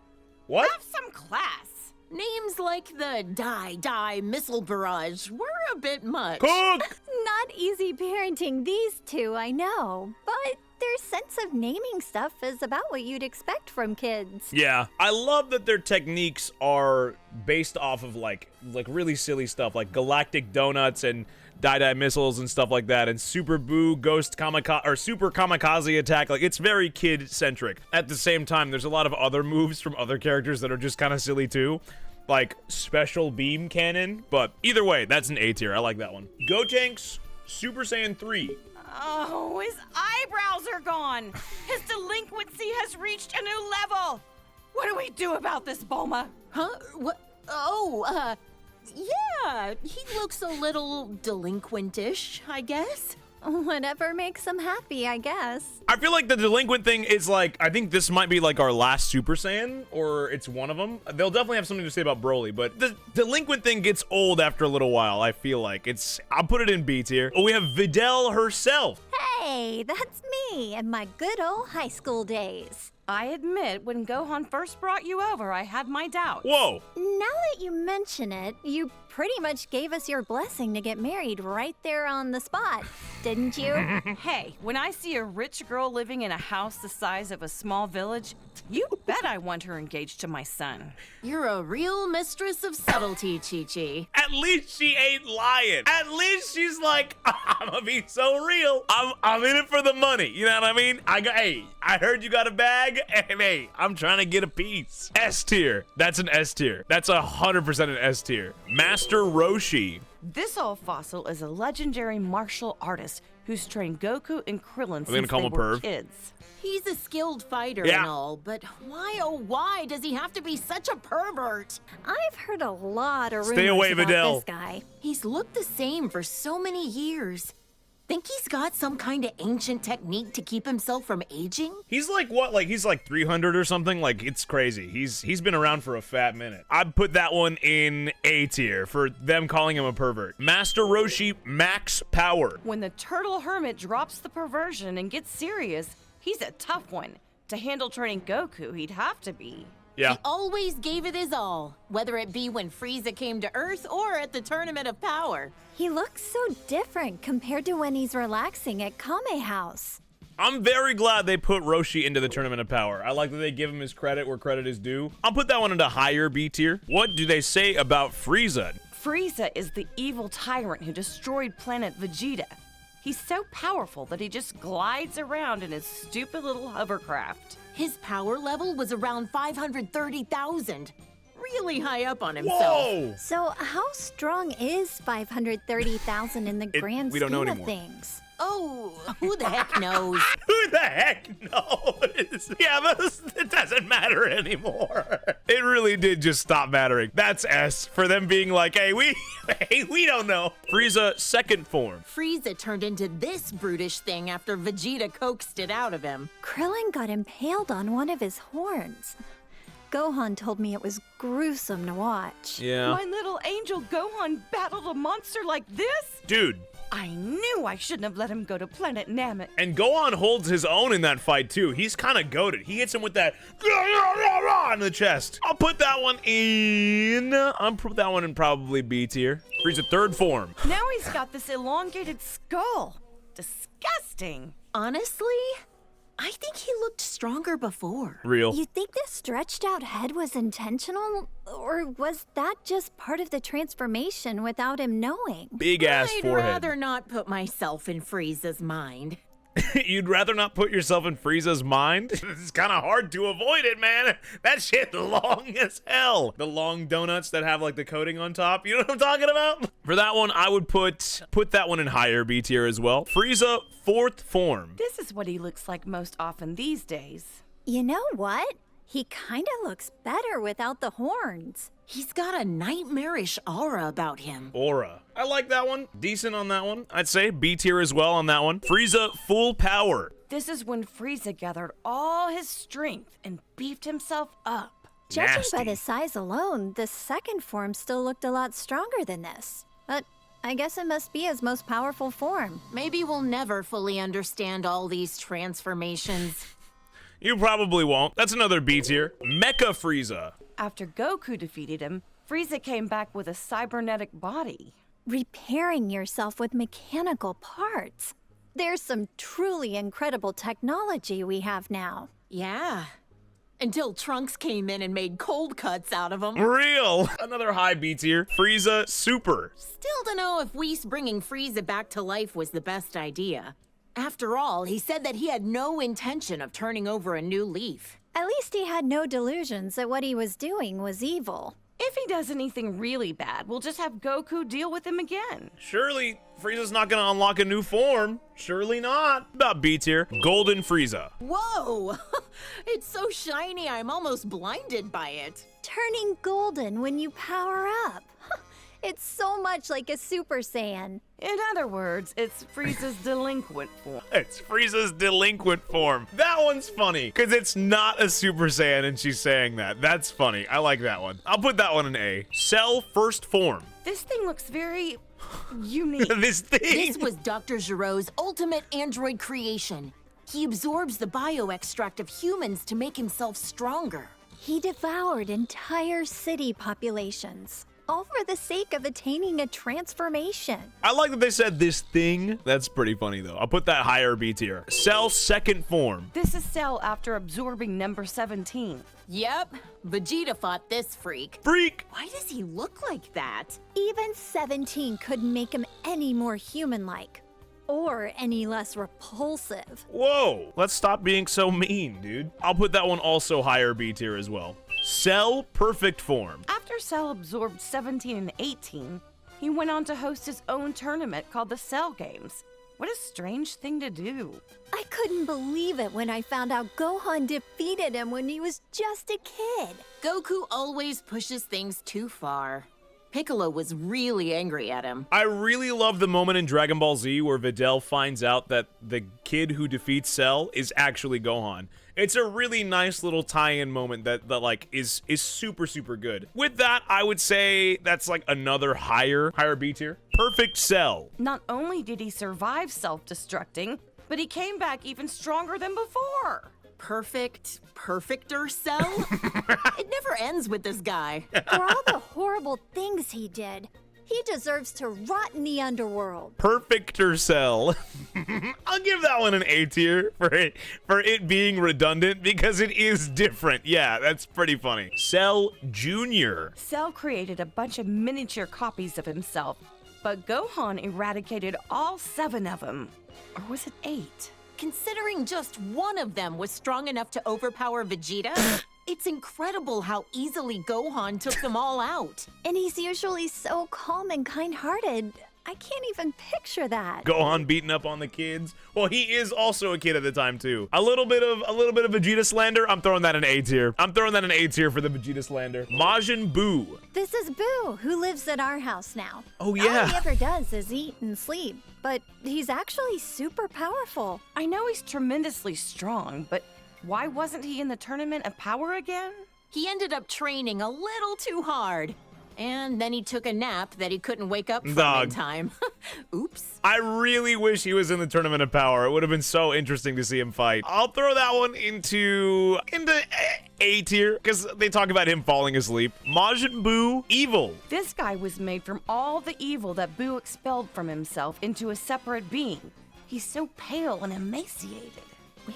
What? Have some class. Names like the Die Missile Barrage were a bit much. Cook! Not easy parenting these two, I know, but their sense of naming stuff is about what you'd expect from kids. Yeah, I love that their techniques are based off of like really silly stuff like galactic donuts and die missiles and stuff like that, and Super Boo, Ghost Kamikaze, or Super Kamikaze Attack. Like, it's very kid-centric. At the same time, there's a lot of other moves from other characters that are just kind of silly too, like Special Beam Cannon, but either way, that's an A tier. I like that one. Gotenks Super Saiyan 3. Oh, his eyebrows are gone. His delinquency has reached a new level. What do we do about this, Bulma? Huh? What? Oh, yeah, he looks a little delinquentish, I guess. Whatever makes them happy, I guess. I feel like the delinquent thing is like, I think this might be like our last Super Saiyan, or it's one of them. They'll definitely have something to say about Broly, but the delinquent thing gets old after a little while, I feel like. I'll put it in B tier. Oh, we have Videl herself. Hey, that's me in my good old high school days. I admit, when Gohan first brought you over, I had my doubts. Whoa. Now that you mention it, you pretty much gave us your blessing to get married right there on the spot, didn't you? Hey, when I see a rich girl living in a house the size of a small village, you bet I want her engaged to my son. You're a real mistress of subtlety, Chi-Chi. At least she ain't lying. At least she's like, I'm gonna be so real. I'm in it for the money. You know what I mean? Hey, I heard you got a bag, and hey, I'm trying to get a piece. S tier. That's an S tier. That's 100% an S tier. Master Roshi. This old fossil is a legendary martial artist who's trained Goku and Krillin Are they gonna since call they him a were perv? kids. He's a skilled fighter Yeah. and all, but why, oh why, does he have to be such a pervert? I've heard a lot of rumors Stay away, about Videl. this guy. He's looked the same for so many years. Think he's got some kind of ancient technique to keep himself from aging? He's like what? Like he's like 300 or something? Like it's crazy. He's been around for a fat minute. I'd put that one in A tier for them calling him a pervert. Master Roshi Max Power. When the turtle hermit drops the perversion and gets serious, he's a tough one. To handle training Goku, he'd have to be. Yeah. He always gave it his all, whether it be when Frieza came to Earth or at the Tournament of Power. He looks so different compared to when he's relaxing at Kame House. I'm very glad they put Roshi into the Tournament of Power. I like that they give him his credit where credit is due. I'll put that one into higher B tier. What do they say about Frieza? Frieza is the evil tyrant who destroyed planet Vegeta. He's so powerful that he just glides around in his stupid little hovercraft. His power level was around 530,000. Really high up on himself. Whoa! So how strong is 530,000 in the grand we don't know scheme of anymore. things? Oh, who the heck knows? Who the heck knows? Yeah, but it doesn't matter anymore. It really did just stop mattering. That's S for them being like, hey, we don't know. Frieza second form. Frieza turned into this brutish thing after Vegeta coaxed it out of him. Krillin got impaled on one of his horns. Gohan told me it was gruesome to watch. Yeah. My little angel Gohan battled a monster like this? Dude. I knew I shouldn't have let him go to planet Namek. And Gohan holds his own in that fight too. He's kind of goated. He hits him with that in the chest. I'll put that one in probably B tier. Frieza third form. Now he's got this elongated skull. Disgusting. Honestly, I think he looked stronger before. Real. You think this stretched out head was intentional? Or was that just part of the transformation without him knowing? Big ass I'd forehead. rather not put myself in Frieza's mind. You'd rather not put yourself in Frieza's mind? It's kind of hard to avoid it, man. That shit long as hell. The long donuts that have like the coating on top. You know what I'm talking about? For that one, I would put that one in higher B tier as well. Frieza fourth form. This is what he looks like most often these days. You know what? He kinda looks better without the horns. He's got a nightmarish aura about him. Aura. I like that one. Decent on that one. I'd say B tier as well on that one. Frieza full power. This is when Frieza gathered all his strength and beefed himself up. Judging Nasty. by the size alone, the second form still looked a lot stronger than this. But I guess it must be his most powerful form. Maybe we'll never fully understand all these transformations. You probably won't. That's another B tier. Mecha Frieza. After Goku defeated him, Frieza came back with a cybernetic body. Repairing yourself with mechanical parts. There's some truly incredible technology we have now. Yeah. Until Trunks came in and made cold cuts out of him. Real. Another high B tier. Frieza Super. Still don't know if Whis bringing Frieza back to life was the best idea. After all, he said that he had no intention of turning over a new leaf. At least he had no delusions that what he was doing was evil. If he does anything really bad, we'll just have Goku deal with him again. Surely Frieza's not gonna unlock a new form. Surely not. About B tier. Golden Frieza. Whoa! It's so shiny, I'm almost blinded by it. Turning golden when you power up. It's so much like a Super Saiyan. In other words, it's Frieza's delinquent form. It's Frieza's delinquent form. That one's funny, because it's not a Super Saiyan and she's saying that. That's funny. I like that one. I'll put that one in A. Cell first form. This thing looks very unique. This thing. This was Dr. Giro's ultimate android creation. He absorbs the bioextract of humans to make himself stronger. He devoured entire city populations, all for the sake of attaining a transformation. I like that they said this thing. That's pretty funny, though. I'll put that higher B tier. Cell second form. This is Cell after absorbing number 17. Yep, Vegeta fought this freak. Freak. Why does he look like that? Even 17 couldn't make him any more human-like, or any less repulsive. Whoa. Let's stop being so mean, dude. I'll put that one also higher B tier as well. Cell perfect form. After Cell absorbed 17 and 18, he went on to host his own tournament called the Cell Games. What a strange thing to do. I couldn't believe it when I found out Gohan defeated him when he was just a kid. Goku always pushes things too far. Piccolo was really angry at him. I really love the moment in Dragon Ball Z where Videl finds out that the kid who defeats Cell is actually Gohan. It's a really nice little tie-in moment that like is super, super good. With that, I would say that's like another higher B tier. Perfect Cell. Not only did he survive self-destructing, but he came back even stronger than before. Perfecter Cell? It never ends with this guy. For all the horrible things he did, he deserves to rot in the underworld. Perfecter Cell. I'll give that one an A tier for it being redundant because it is different. Yeah, that's pretty funny. Cell Jr. Cell created a bunch of miniature copies of himself, but Gohan eradicated all 7 of them. Or was it 8? Considering just one of them was strong enough to overpower Vegeta, it's incredible how easily Gohan took them all out. And he's usually so calm and kind-hearted. I can't even picture that. Gohan beating up on the kids. Well, he is also a kid at the time too. A little bit of Vegeta slander. I'm throwing that in A tier. I'm throwing that in A tier for the Vegeta slander. Majin Buu. This is Boo, who lives at our house now. Oh, All yeah. he ever does is eat and sleep, but he's actually super powerful. I know he's tremendously strong, but why wasn't he in the Tournament of Power again? He ended up training a little too hard. And then he took a nap that he couldn't wake up from in Dog. time. Oops. I really wish he was in the Tournament of Power. It would have been so interesting to see him fight. I'll throw that one into A tier because they talk about him falling asleep. Majin Buu Evil. This guy was made from all the evil that Boo expelled from himself into a separate being. He's so pale and emaciated.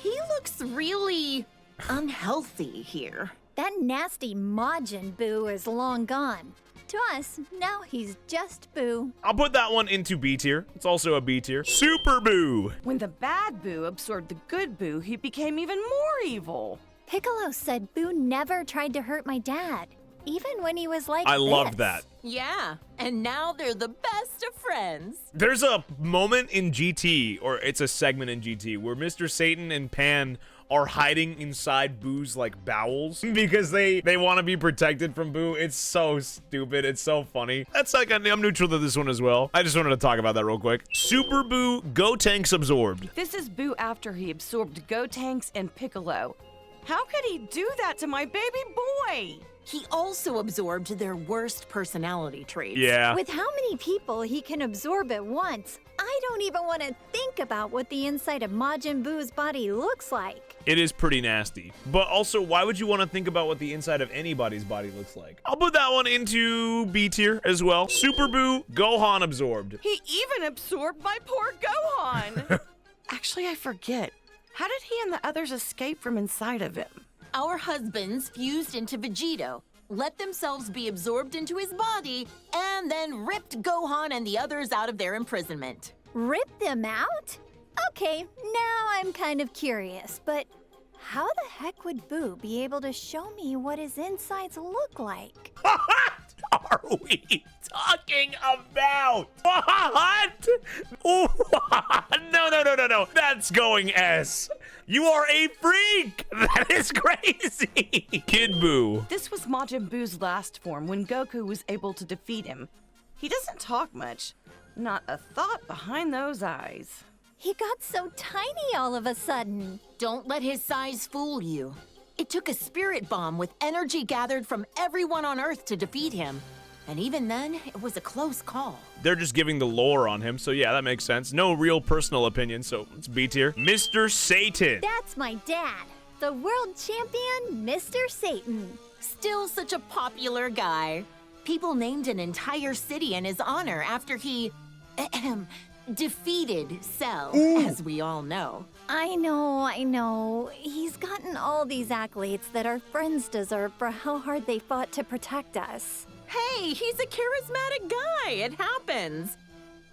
He looks really unhealthy here. That nasty Majin Buu is long gone. To us, now he's just Boo. I'll put that one into B tier. It's also a B tier. Super Boo. When the bad Boo absorbed the good Boo, he became even more evil. Piccolo said Boo never tried to hurt my dad, even when he was like I this. love that. Yeah, and now they're the best of friends. There's a moment in GT, or it's a segment in GT, where Mr. Satan and Pan are hiding inside Boo's like bowels because they want to be protected from Boo. It's so stupid. It's so funny. That's like, I'm neutral to this one as well. I just wanted to talk about that real quick. Super Boo Gotenks absorbed. This is Boo after he absorbed Gotenks and Piccolo. How could he do that to my baby boy? He also absorbed their worst personality traits. Yeah. With how many people he can absorb at once, I don't even want to think about what the inside of Majin Buu's body looks like. It is pretty nasty. But also, why would you want to think about what the inside of anybody's body looks like? I'll put that one into B tier as well. Super Boo Gohan absorbed. He even absorbed my poor Gohan. Actually, I forget. How did he and the others escape from inside of him? Our husbands fused into Vegito, let themselves be absorbed into his body, and then ripped Gohan and the others out of their imprisonment. Rip them out? Okay, now I'm kind of curious, but how the heck would Boo be able to show me what his insides look like? What are we talking about? What? No. That's going S. You are a freak. That is crazy. Kid Boo. This was Majin Buu's last form when Goku was able to defeat him. He doesn't talk much. Not a thought behind those eyes. He got so tiny all of a sudden. Don't let his size fool you. It took a spirit bomb with energy gathered from everyone on Earth to defeat him. And even then, it was a close call. They're just giving the lore on him, so yeah, that makes sense. No real personal opinion, so it's B tier. Mr. Satan. That's my dad, the world champion, Mr. Satan. Still such a popular guy. People named an entire city in his honor after he defeated Cell, as we all know. I know. He's gotten all these accolades that our friends deserve for how hard they fought to protect us. Hey, he's a charismatic guy. It happens.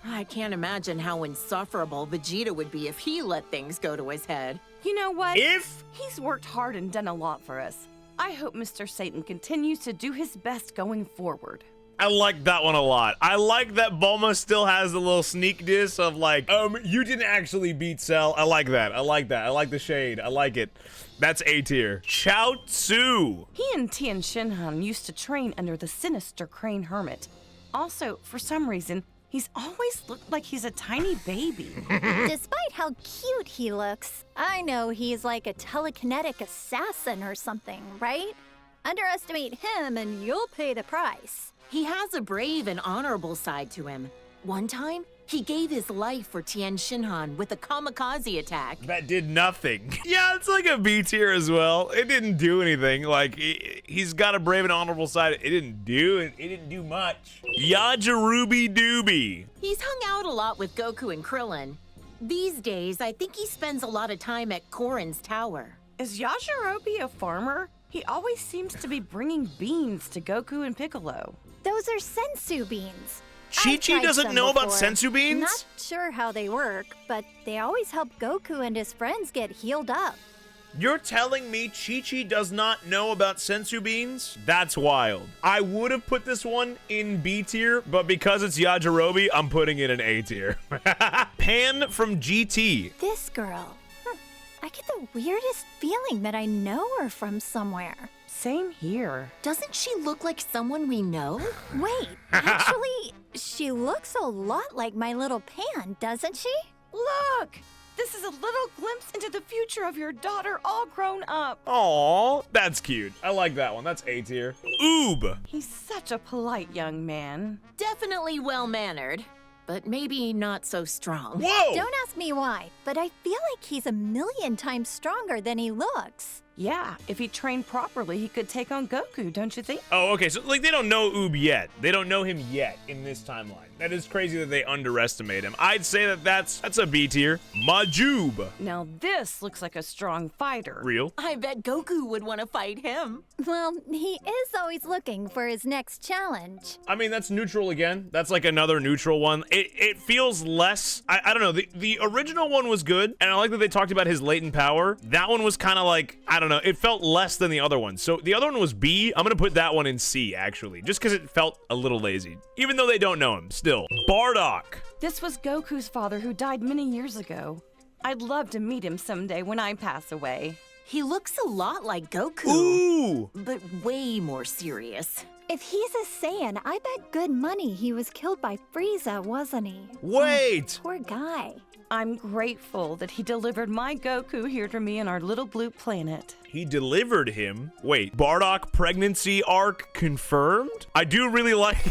I can't imagine how insufferable Vegeta would be if he let things go to his head. You know what? If He's worked hard and done a lot for us. I hope Mr. Satan continues to do his best going forward. I like that one a lot. I like that Bulma still has a little sneak diss of like, you didn't actually beat Cell. I like that. I like the shade. I like it. That's A tier. Chao Tzu. He and Tien Shinhan used to train under the sinister Crane Hermit. Also, for some reason, he's always looked like he's a tiny baby. Despite how cute he looks, I know he's like a telekinetic assassin or something, right? Underestimate him and you'll pay the price. He has a brave and honorable side to him. One time, he gave his life for Tien Shinhan with a kamikaze attack. That did nothing. Yeah, it's like a B tier as well. It didn't do anything. Like, he's got a brave and honorable side. It didn't do much. Yajirubi Doobie. He's hung out a lot with Goku and Krillin. These days, I think he spends a lot of time at Korin's tower. Is Yajirobe a farmer? He always seems to be bringing beans to Goku and Piccolo. Those are sensu beans. Chi-Chi I've tried doesn't some know about before. sensu beans? Not sure how they work, but they always help Goku and his friends get healed up. You're telling me Chi-Chi does not know about sensu beans? That's wild. I would have put this one in B tier, but because it's Yajirobe, I'm putting it in A tier. Pan from GT. This girl. I get the weirdest feeling that I know her from somewhere. Same here. Doesn't she look like someone we know? Wait, actually, she looks a lot like my little Pan, doesn't she? Look! This is a little glimpse into the future of your daughter all grown up. Aw, that's cute. I like that one. That's A tier. Oob. He's such a polite young man. Definitely well-mannered, but maybe not so strong. Whoa! Don't ask me why, but I feel like he's a million times stronger than he looks. Yeah, if he trained properly, he could take on Goku, don't you think? Oh, okay. So, like, they don't know Oob yet. They don't know him yet in this timeline. That is crazy that they underestimate him. I'd say that that's a B tier. Majub. Now this looks like a strong fighter. Real. I bet Goku would want to fight him. Well, he is always looking for his next challenge. I mean, that's neutral again. That's like another neutral one. It feels less, I don't know. The original one was good, and I like that they talked about his latent power. That one was kind of like, I don't know. It felt less than the other one. So the other one was B. I'm going to put that one in C, actually, just because it felt a little lazy, even though they don't know him still. Bardock. This was Goku's father who died many years ago. I'd love to meet him someday when I pass away. He looks a lot like Goku, Ooh! but way more serious. If he's a Saiyan, I bet good money he was killed by Frieza, wasn't he? Wait! Poor guy. I'm grateful that he delivered my Goku here to me on our little blue planet. He delivered him. Wait, Bardock pregnancy arc confirmed? I do really like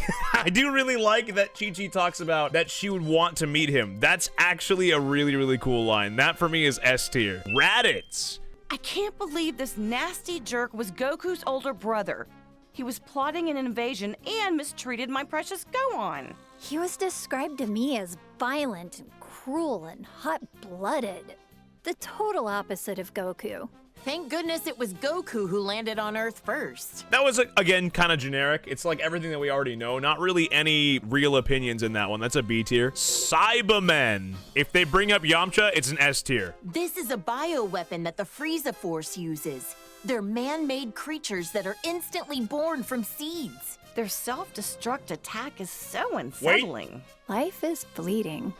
that Chi-Chi talks about that she would want to meet him. That's actually a really cool line. That for me is S tier. Raditz. I can't believe this nasty jerk was Goku's older brother. He was plotting an invasion and mistreated my precious Gohan. He was described to me as violent and cruel and hot-blooded. The total opposite of Goku. Thank goodness it was Goku who landed on Earth first. That was, again, kind of generic. It's like everything that we already know. Not really any real opinions in that one. That's a B tier. Cybermen. If they bring up Yamcha, it's an S tier. This is a bioweapon that the Frieza Force uses. They're man-made creatures that are instantly born from seeds. Their self-destruct attack is so unsettling. Life is fleeting.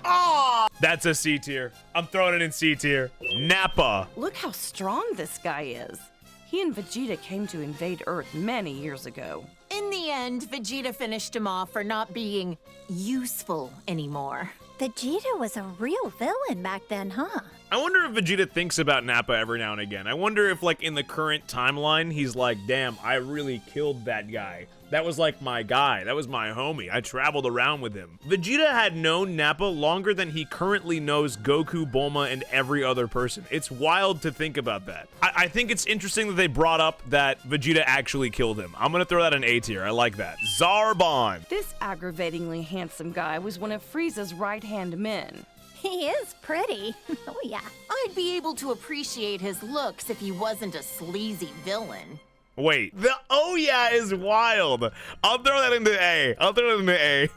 That's a C tier. I'm throwing it in C tier. Nappa. Look how strong this guy is. He and Vegeta came to invade Earth many years ago. In the end, Vegeta finished him off for not being useful anymore. Vegeta was a real villain back then, huh? I wonder if Vegeta thinks about Nappa every now and again. I wonder if, like, in the current timeline, he's like, damn, I really killed that guy. That was like my guy. That was my homie. I traveled around with him. Vegeta had known Nappa longer than he currently knows Goku, Bulma, and every other person. It's wild to think about that. I think it's interesting that they brought up that Vegeta actually killed him. I'm gonna throw that in A tier. I like that. Zarbon. This aggravatingly handsome guy was one of Frieza's right-hand men. He is pretty. Oh, yeah. I'd be able to appreciate his looks if he wasn't a sleazy villain. Wait, the oh yeah is wild. I'll throw that into A. I'll throw it into A.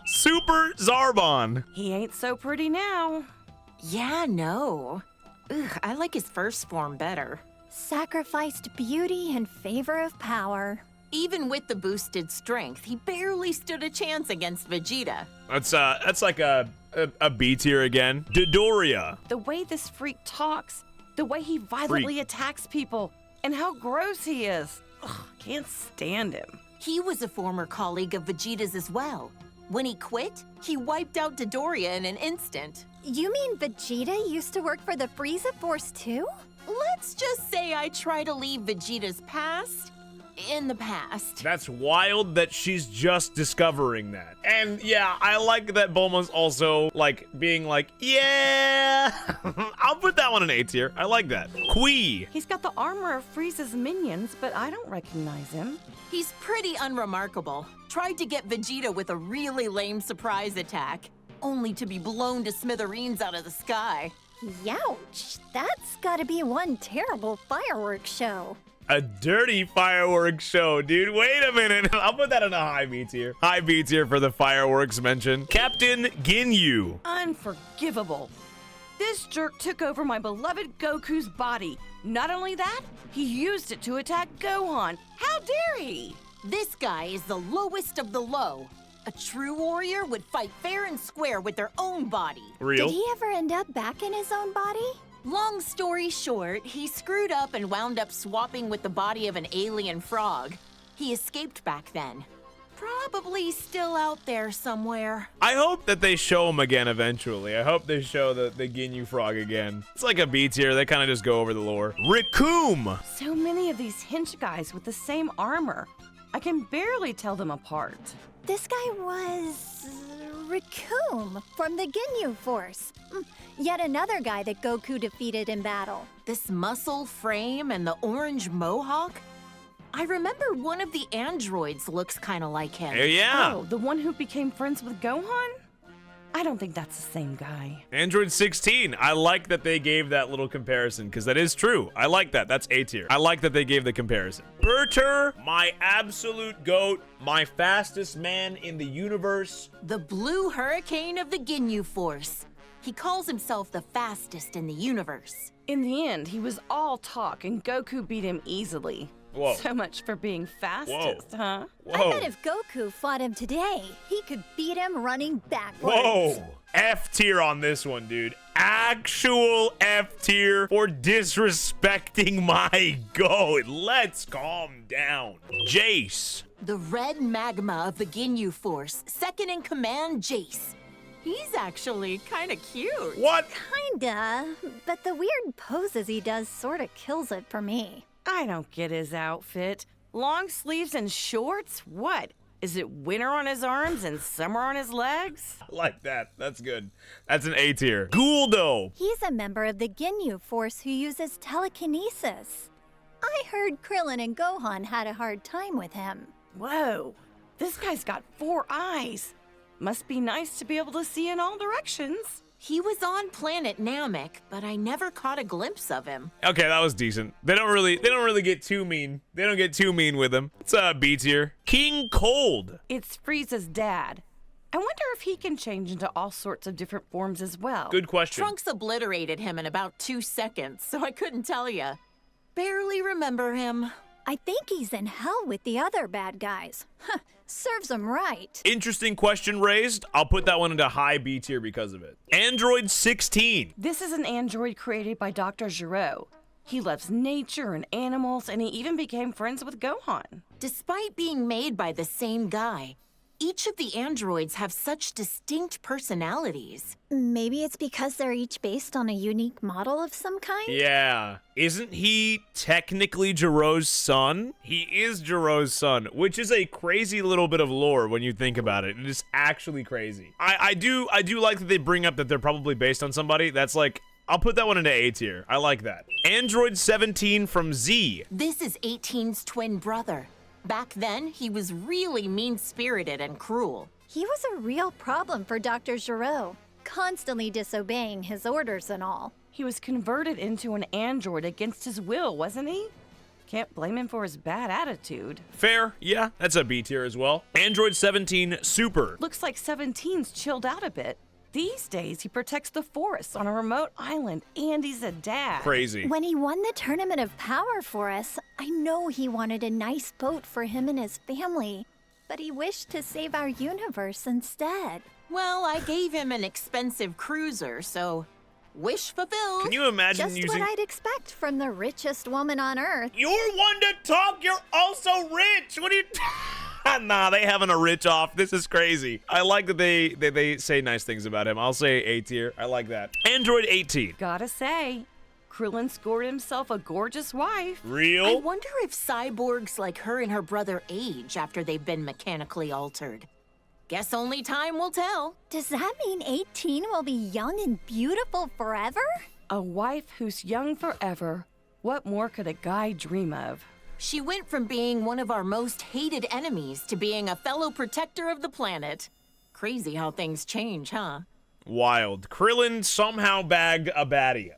Super Zarbon. He ain't so pretty now. Yeah, no. Ugh, I like his first form better. Sacrificed beauty in favor of power. Even with the boosted strength, he barely stood a chance against Vegeta. That's like a B tier again. Dodoria. The way this freak talks, the way he violently attacks people, and how gross he is. Ugh, can't stand him. He was a former colleague of Vegeta's as well. When he quit, he wiped out Dodoria in an instant. You mean Vegeta used to work for the Frieza Force too? Let's just say I try to leave Vegeta's past in the past. That's wild that she's just discovering that. And yeah, I like that Bulma's also like being like, yeah. I'll put that one in A tier. I like that. Qui. He's got the armor of Frieza's minions, but I don't recognize him. He's pretty unremarkable. Tried to get Vegeta with a really lame surprise attack, only to be blown to smithereens out of the sky. Youch. That's gotta be one terrible fireworks show. A dirty fireworks show, dude. Wait a minute. I'll put that in a high B tier. High B tier for the fireworks mention. Captain Ginyu. Unforgivable. This jerk took over my beloved Goku's body. Not only that, he used it to attack Gohan. How dare he? This guy is the lowest of the low. A true warrior would fight fair and square with their own body. Real? Did he ever end up back in his own body? Long story short, he screwed up and wound up swapping with the body of an alien frog. He escaped back then. Probably still out there somewhere. I hope that they show him again eventually. I hope they show the Ginyu frog again. It's like a B tier. They kind of just go over the lore. Raccoon. So many of these hinge guys with the same armor. I can barely tell them apart. This guy was Raccoon from the Ginyu Force. Yet another guy that Goku defeated in battle. This muscle frame and the orange mohawk? I remember one of the androids looks kind of like him. Yeah. Oh, the one who became friends with Gohan? I don't think that's the same guy. Android 16. I like that they gave that little comparison because that is true. I like that. That's A tier. I like that they gave the comparison. Berter, my absolute goat, my fastest man in the universe. The blue hurricane of the Ginyu Force. He calls himself the fastest in the universe. In the end, he was all talk and Goku beat him easily. Whoa. So much for being fastest, huh? Whoa. I bet if Goku fought him today, he could beat him running backwards. Whoa. F tier on this one, dude. Actual F tier for disrespecting my goat. Let's calm down. Jace. The red magma of the Ginyu Force, second in command, Jace. He's actually kind of cute. What? Kinda, but the weird poses he does sorta kills it for me. I don't get his outfit. Long sleeves and shorts? What? Is it winter on his arms and summer on his legs? I like that. That's good. That's an A tier. Guldo. He's a member of the Ginyu Force who uses telekinesis. I heard Krillin and Gohan had a hard time with him. Whoa, this guy's got 4 eyes. Must be nice to be able to see in all directions. He was on planet Namek, but I never caught a glimpse of him. Okay, that was decent. They don't really get too mean. They don't get too mean with him. It's a B tier. King Cold. It's Frieza's dad. I wonder if he can change into all sorts of different forms as well. Good question. Trunks obliterated him in about 2 seconds, so I couldn't tell ya. Barely remember him. I think he's in hell with the other bad guys. Huh, serves him right. Interesting question raised. I'll put that one into high B tier because of it. Android 16. This is an android created by Dr. Giro. He loves nature and animals, and he even became friends with Gohan. Despite being made by the same guy, each of the androids have such distinct personalities. Maybe it's because they're each based on a unique model of some kind? Yeah. Isn't he technically Jiro's son? He is Jiro's son, which is a crazy little bit of lore when you think about it. It is actually crazy. I do like that they bring up that they're probably based on somebody. That's like, I'll put that one into A tier. I like that. Android 17 from Z. This is 18's twin brother. Back then, he was really mean-spirited and cruel. He was a real problem for Dr. Giro, constantly disobeying his orders and all. He was converted into an android against his will, wasn't he? Can't blame him for his bad attitude. Fair, yeah, that's a B tier as well. Android 17 Super. Looks like 17's chilled out a bit. These days, he protects the forests on a remote island, and he's a dad. Crazy. When he won the Tournament of Power for us, I know he wanted a nice boat for him and his family, but he wished to save our universe instead. Well, I gave him an expensive cruiser, so wish fulfilled. Can you imagine Just using... what I'd expect from the richest woman on Earth. You're one to talk, you're also rich. What are you... Nah, they having a rich off. This is crazy. I like that they say nice things about him. I'll say A tier. I like that. Android 18. Gotta say, Krillin scored himself a gorgeous wife. I Real? wonder if cyborgs like her and her brother age after they've been mechanically altered. Guess only time will tell. Does that mean 18 will be young and beautiful forever? A wife who's young forever. What more could a guy dream of? She went from being one of our most hated enemies to being a fellow protector of the planet. Crazy how things change, huh? Wild. Krillin somehow bagged a baddie.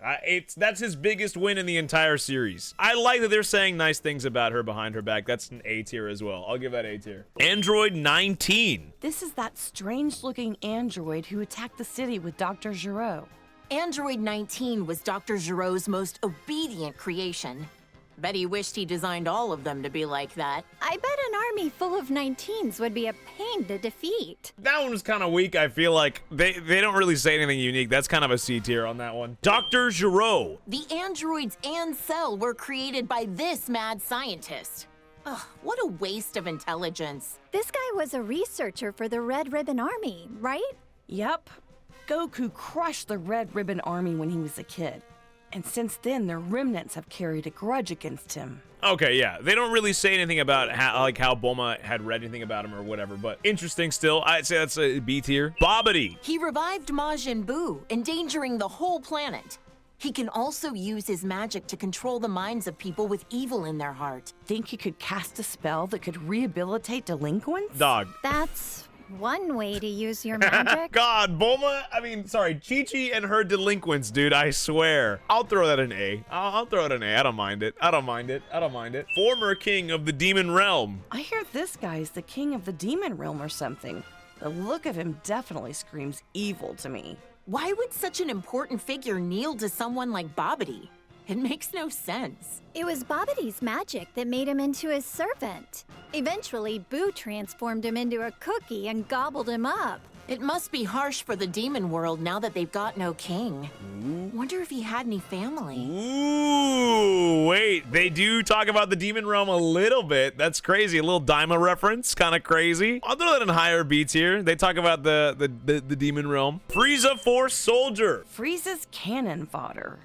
That's his biggest win in the entire series. I like that they're saying nice things about her behind her back. That's an A tier as well. I'll give that A tier. Android 19. This is that strange-looking android who attacked the city with Dr. Giro. Android 19 was Dr. Giro's most obedient creation. Bet he wished he designed all of them to be like that. I bet an army full of 19s would be a pain to defeat. That one was kind of weak. I feel like they don't really say anything unique. That's kind of a C tier on that one. Dr. Giro. The androids and Cell were created by this mad scientist. Ugh, what a waste of intelligence. This guy was a researcher for the Red Ribbon Army, right? Yep. Goku crushed the Red Ribbon Army when he was a kid. And since then, their remnants have carried a grudge against him. Okay, yeah. They don't really say anything about how Bulma had read anything about him or whatever, but interesting still. I'd say that's a B tier. Bobbity. He revived Majin Buu, endangering the whole planet. He can also use his magic to control the minds of people with evil in their heart. Think he could cast a spell that could rehabilitate delinquents? Dog. That's one way to use your magic. God, Chi-Chi and her delinquents, dude, I swear. I'll throw that an A. I'll throw it an A. I don't mind it. I don't mind it. I don't mind it. Former king of the demon realm. I hear this guy is the king of the demon realm or something. The look of him definitely screams evil to me. Why would such an important figure kneel to someone like Bobbity? It makes no sense. It was Bobbity's magic that made him into his servant. Eventually, Boo transformed him into a cookie and gobbled him up. It must be harsh for the demon world now that they've got no king. Wonder if he had any family. Ooh, wait, they do talk about the demon realm a little bit. That's crazy. A little Daima reference, kind of crazy. I'll throw that in higher beats here. They talk about the demon realm. Frieza Force Soldier. Frieza's cannon fodder.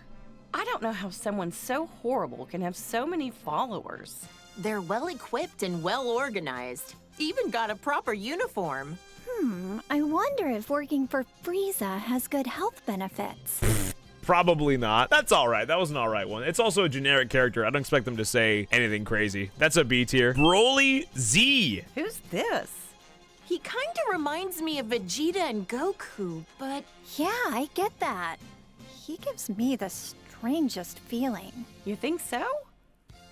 I don't know how someone so horrible can have so many followers. They're well equipped and well organized. Even got a proper uniform. I wonder if working for Frieza has good health benefits. Probably not. That's all right. That was an all right one. It's also a generic character. I don't expect them to say anything crazy. That's a B tier. Broly Z. Who's this? He kind of reminds me of Vegeta and Goku, but Yeah, I get that. He gives me the strangest feeling. You think so?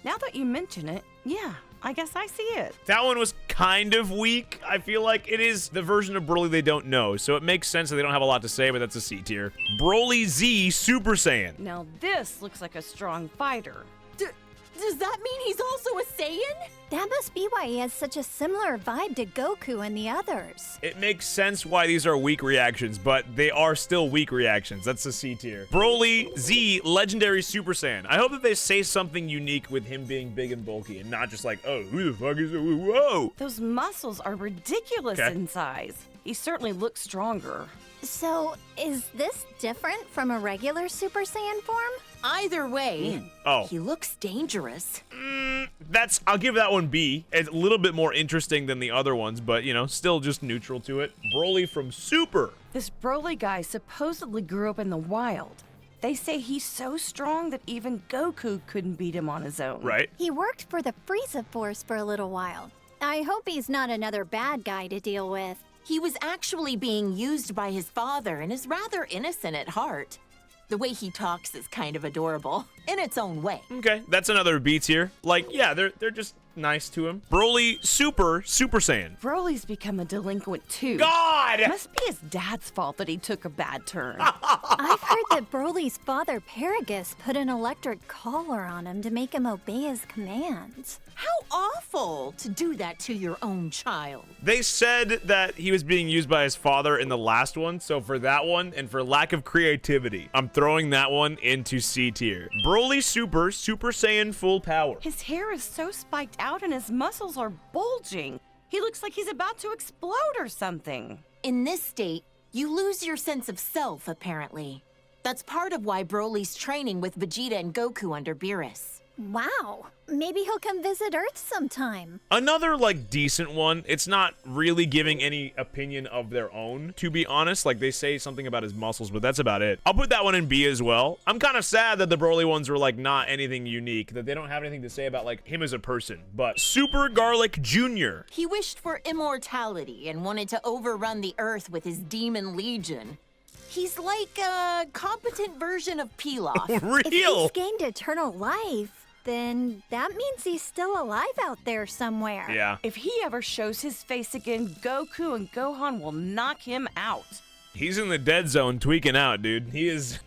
Now that you mention it, yeah, I guess I see it. That one was kind of weak. I feel like it is the version of Broly they don't know, so it makes sense that they don't have a lot to say, but that's a C tier. Broly Z Super Saiyan. Now this looks like a strong fighter. does that mean he's also a Saiyan? That must be why he has such a similar vibe to Goku and the others. It makes sense why these are weak reactions, but they are still weak reactions. That's a C tier. Broly Z Legendary Super Saiyan. I hope that they say something unique with him being big and bulky and not just like, oh, who the fuck is it? Whoa. Those muscles are ridiculous Okay. in size. He certainly looks stronger. So, is this different from a regular Super Saiyan form? Either way, Oh. he looks dangerous. I'll give that one B. It's a little bit more interesting than the other ones, but, you know, still just neutral to it. Broly from Super. This Broly guy supposedly grew up in the wild. They say he's so strong that even Goku couldn't beat him on his own. Right? He worked for the Frieza Force for a little while. I hope he's not another bad guy to deal with. He was actually being used by his father and is rather innocent at heart. The way he talks is kind of adorable, in its own way. Okay, that's another B tier. Like, yeah, they're just nice to him. Broly Super Saiyan. Broly's become a delinquent too. God! Must be his dad's fault that he took a bad turn. I've heard that Broly's father, Paragus, put an electric collar on him to make him obey his commands. How awful to do that to your own child. They said that he was being used by his father in the last one, so for that one, and for lack of creativity, I'm throwing that one into C tier. Broly Super Saiyan Full Power. His hair is so spiked out and his muscles are bulging. He looks like he's about to explode or something. In this state, you lose your sense of self, apparently. That's part of why Broly's training with Vegeta and Goku under Beerus. Wow, maybe he'll come visit Earth sometime. Another, like, decent one. It's not really giving any opinion of their own, to be honest. Like, they say something about his muscles, but that's about it. I'll put that one in B as well. I'm kind of sad that the Broly ones were, like, not anything unique, that they don't have anything to say about, like, him as a person. But Super Garlic Jr. He wished for immortality and wanted to overrun the Earth with his demon legion. He's like a competent version of Pilaf. If he's Real! gained eternal life, then that means he's still alive out there somewhere. Yeah. If he ever shows his face again, Goku and Gohan will knock him out. He's in the dead zone tweaking out, dude. He is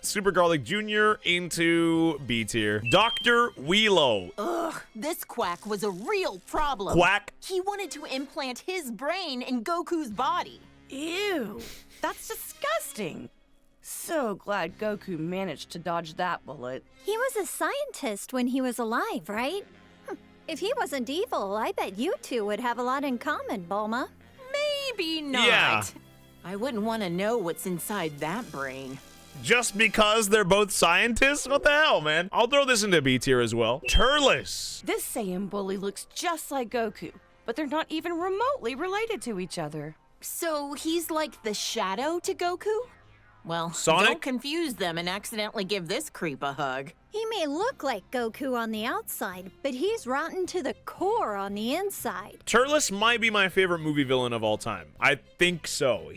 Super Garlic Jr. into B tier. Dr. Wheelo. Ugh, this quack was a real problem. Quack. He wanted to implant his brain in Goku's body. Ew, that's disgusting. So glad Goku managed to dodge that bullet. He was a scientist when he was alive, right? If he wasn't evil, I bet you two would have a lot in common, Bulma. Maybe not. Yeah. I wouldn't want to know what's inside that brain. Just because they're both scientists? What the hell, man? I'll throw this into B tier as well. Turles. This Saiyan bully looks just like Goku, but they're not even remotely related to each other. So he's like the shadow to Goku? Well, Sonic? don't confuse them and accidentally give this creep a hug. He may look like Goku on the outside, but he's rotten to the core on the inside. Turles might be my favorite movie villain of all time. I think so.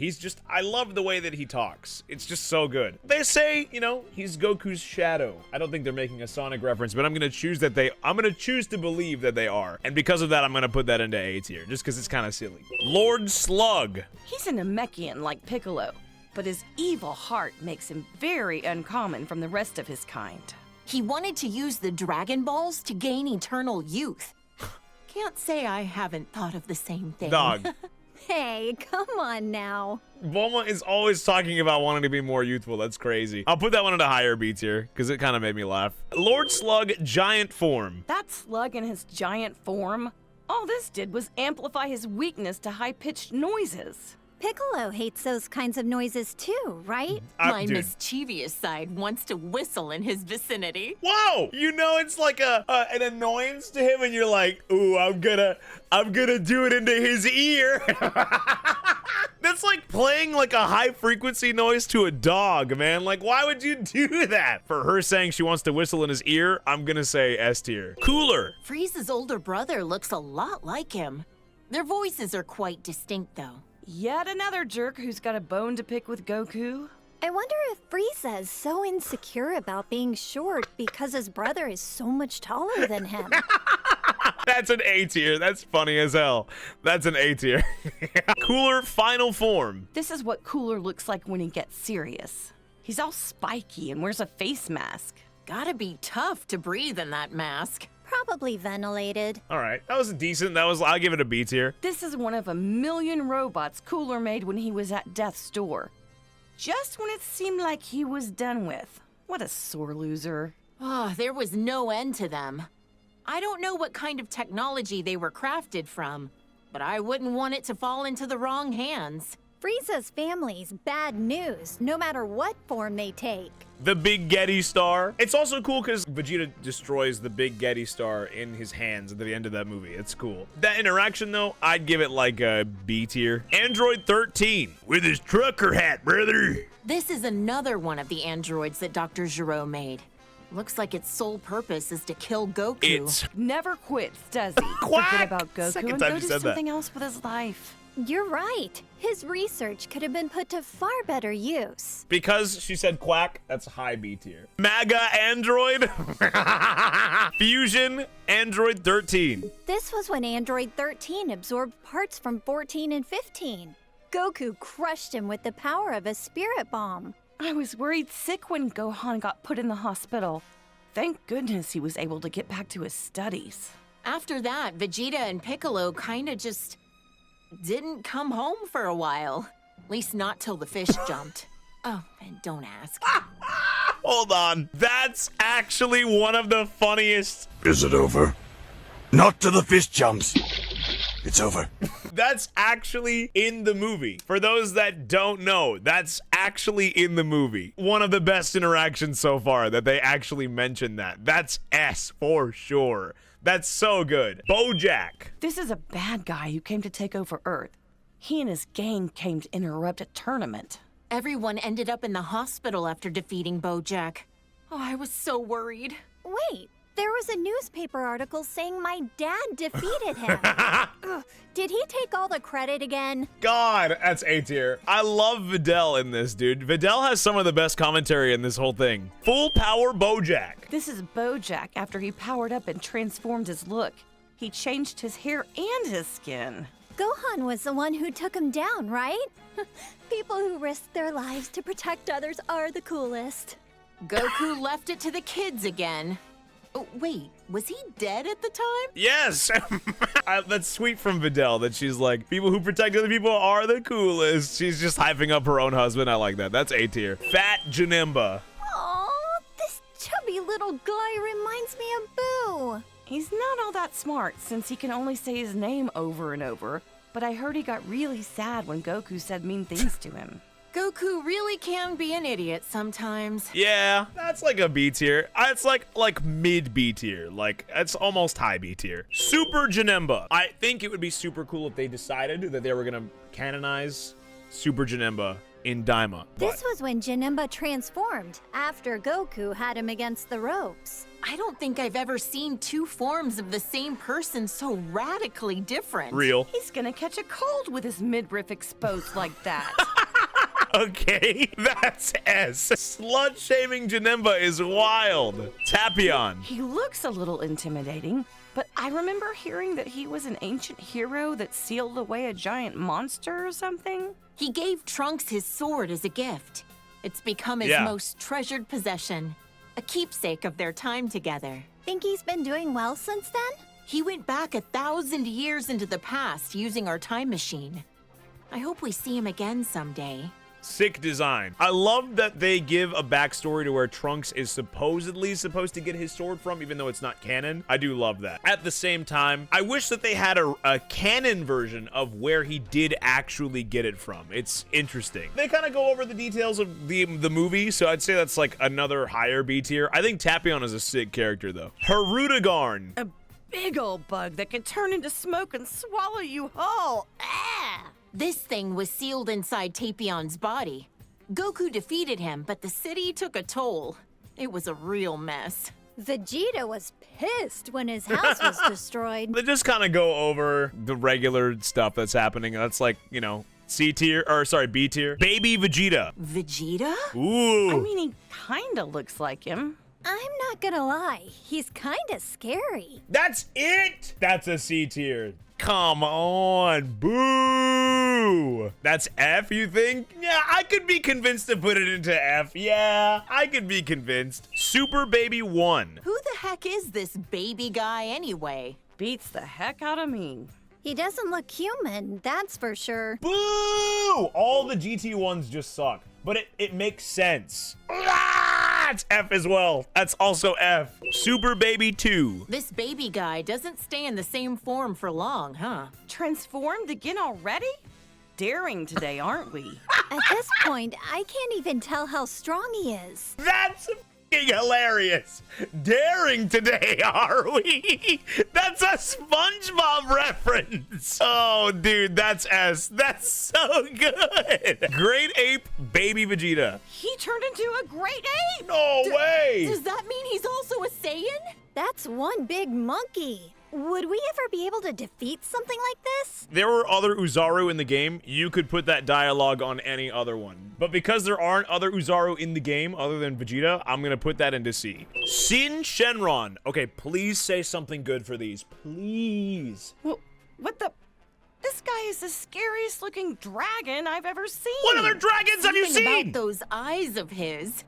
I love the way that he talks. It's just so good. They say, you know, he's Goku's shadow. I don't think they're making a Sonic reference, but I'm gonna choose to believe that they are. And because of that, I'm gonna put that into A tier, just because it's kind of silly. Lord Slug. He's a Namekian like Piccolo, but his evil heart makes him very uncommon from the rest of his kind. He wanted to use the Dragon Balls to gain eternal youth. Can't say I haven't thought of the same thing. Dog. Hey, come on now. Bulma is always talking about wanting to be more youthful. That's crazy. I'll put that one into higher B tier because it kind of made me laugh. Lord Slug giant form. That slug in his giant form, all this did was amplify his weakness to high-pitched noises. Piccolo hates those kinds of noises too, right? My Dude. mischievous side wants to whistle in his vicinity. Whoa! You know it's like an annoyance to him, and you're like, ooh, I'm gonna do it into his ear. That's like playing like a high frequency noise to a dog, man. Like, why would you do that? For her saying she wants to whistle in his ear, I'm gonna say S tier. Cooler. Frieza's older brother looks a lot like him. Their voices are quite distinct, though. Yet another jerk who's got a bone to pick with Goku. I wonder if Frieza is so insecure about being short because his brother is so much taller than him. That's an A tier. That's funny as hell. That's an A tier. Cooler final form. This is what Cooler looks like when he gets serious. He's all spiky and wears a face mask. Gotta be tough to breathe in that mask. Probably ventilated. All right, that was decent. I'll give it a B tier. This is one of a million robots Cooler made when he was at death's door. Just when it seemed like he was done with. What a sore loser. Oh, there was no end to them. I don't know what kind of technology they were crafted from, but I wouldn't want it to fall into the wrong hands. Frieza's family's bad news, no matter what form they take. The Big Getty Star. It's also cool because Vegeta destroys the Big Getty Star in his hands at the end of that movie. It's cool. That interaction, though, I'd give it like a B tier. Android 13 with his trucker hat, brother. This is another one of the androids that Dr. Gero made. Looks like its sole purpose is to kill Goku. It's Never quits, does he? Quack! Forget about Goku Second and time go you do said that. something else with his life. You're right. His research could have been put to far better use. because she said quack. That's high B tier. MAGA Android. Fusion Android 13. This was when Android 13 absorbed parts from 14 and 15. Goku crushed him with the power of a spirit bomb. I was worried sick when Gohan got put in the hospital. Thank goodness he was able to get back to his studies. After that, Vegeta and Piccolo kinda just didn't come home for a while. At least not till the fish jumped. Oh, and don't ask. Hold on. That's actually one of the funniest. Is it over? Not till the fish jumps. It's over. That's actually in the movie. For those that don't know, that's actually in the movie. One of the best interactions so far that they actually mentioned that. That's S for sure. That's so good. Bojack. This is a bad guy who came to take over Earth. He and his gang came to interrupt a tournament. Everyone ended up in the hospital after defeating Bojack. Oh, I was so worried. Wait, there was a newspaper article saying my dad defeated him. Ugh, did he take all the credit again? God, that's A tier. I love Videl in this, dude. Videl has some of the best commentary in this whole thing. Full power Bojack. This is Bojack after he powered up and transformed his look. He changed his hair and his skin. Gohan was the one who took him down, right? People who risk their lives to protect others are the coolest. Goku left it to the kids again. Oh, wait, was he dead at the time? Yes. That's sweet from Videl that she's like, people who protect other people are the coolest. She's just hyping up her own husband. I like that. That's A tier. Fat Janemba. Oh, this chubby little guy reminds me of Boo. He's not all that smart since he can only say his name over and over, but I heard he got really sad when Goku said mean things to him. Goku really can be an idiot sometimes. Yeah, that's like a B tier. It's like mid B tier. Like, it's almost high B tier. Super Janemba. I think it would be super cool if they decided that they were gonna canonize Super Janemba in Daima. This was when Janemba transformed, after Goku had him against the ropes. I don't think I've ever seen two forms of the same person so radically different. Real. He's gonna catch a cold with his midriff exposed like that. Okay, that's S. Slut-shaming Janemba is wild. Tapion. He looks a little intimidating, but I remember hearing that he was an ancient hero that sealed away a giant monster or something. He gave Trunks his sword as a gift. It's become his most treasured possession, a keepsake of their time together. Think he's been doing well since then? He went back 1,000 years into the past using our time machine. I hope we see him again someday. Sick design. I love that they give a backstory to where Trunks is supposedly supposed to get his sword from, even though it's not canon. I do love that. At the same time, I wish that they had a canon version of where he did actually get it from. It's interesting. They kind of go over the details of the movie, so I'd say that's like another higher B tier. I think Tapion is a sick character, though. Harudagarn. A big old bug that can turn into smoke and swallow you whole. Ah! This thing was sealed inside Tapion's body. Goku defeated him, but the city took a toll. It was a real mess. Vegeta was pissed when his house was destroyed. They just kind of go over the regular stuff that's happening. That's like, you know, B tier. Baby Vegeta. Vegeta? Ooh. I mean, he kinda looks like him. I'm not gonna lie, he's kinda scary. That's it. That's a C tier. Come on, boo! That's F, you think? Yeah, I could be convinced to put it into F. Yeah, I could be convinced. Super Baby 1. Who the heck is this baby guy anyway? Beats the heck out of me. He doesn't look human, that's for sure. Boo! All the GT ones just suck, but it makes sense. Ah, it's F as well. That's also F. Super Baby 2. This baby guy doesn't stay in the same form for long, huh? Transformed again already? Daring today, aren't we? At this point, I can't even tell how strong he is. That's f***ing hilarious. Daring today, are we? That's a SpongeBob reference. Oh, dude, that's S. That's so good. Great Ape Baby Vegeta. He turned into a great ape! No way. Does that mean he's also a Saiyan? That's one big monkey. Would we ever be able to defeat something like this? There were other Uzaru in the game. You could put that dialogue on any other one. But because there aren't other Uzaru in the game other than Vegeta, I'm going to put that into C. Shin Shenron. Okay, please say something good for these. Please. Well, what the? This guy is the scariest looking dragon I've ever seen. What other dragons have you Something seen? about those eyes of his.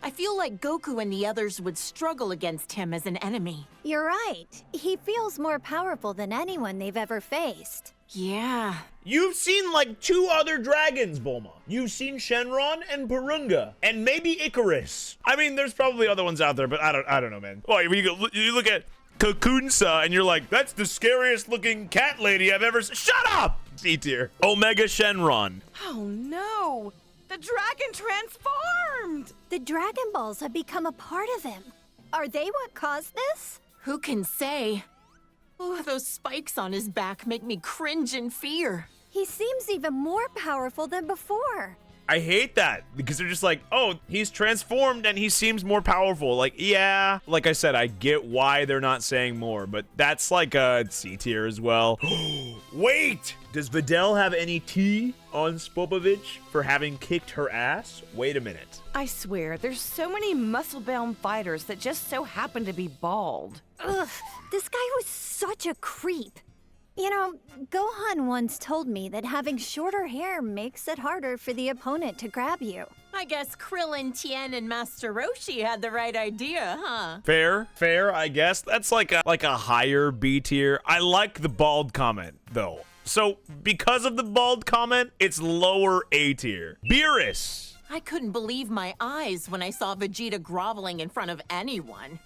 I feel like Goku and the others would struggle against him as an enemy. You're right. He feels more powerful than anyone they've ever faced. Yeah. You've seen like 2 other dragons, Bulma. You've seen Shenron and Purunga, and maybe Icarus. I mean, there's probably other ones out there, but I don't know, man. Oh, you look at Kakunsa, and you're like, that's the scariest looking cat lady I've ever seen. Shut up! C tier. Omega Shenron. Oh no! The dragon transformed! The Dragon Balls have become a part of him. Are they what caused this? Who can say? Oh, those spikes on his back make me cringe in fear. He seems even more powerful than before. I hate that because they're just like, oh, he's transformed and he seems more powerful. Like, yeah, like I said, I get why they're not saying more, but that's like a C tier as well. Wait, does Videl have any tea on Spopovich for having kicked her ass? Wait a minute. I swear, there's so many muscle-bound fighters that just so happen to be bald. Ugh, this guy was such a creep. You know, Gohan once told me that having shorter hair makes it harder for the opponent to grab you. I guess Krillin, Tien, and Master Roshi had the right idea, huh? Fair, I guess. That's like a higher B tier. I like the bald comment, though. So, because of the bald comment, it's lower A tier. Beerus. I couldn't believe my eyes when I saw Vegeta groveling in front of anyone.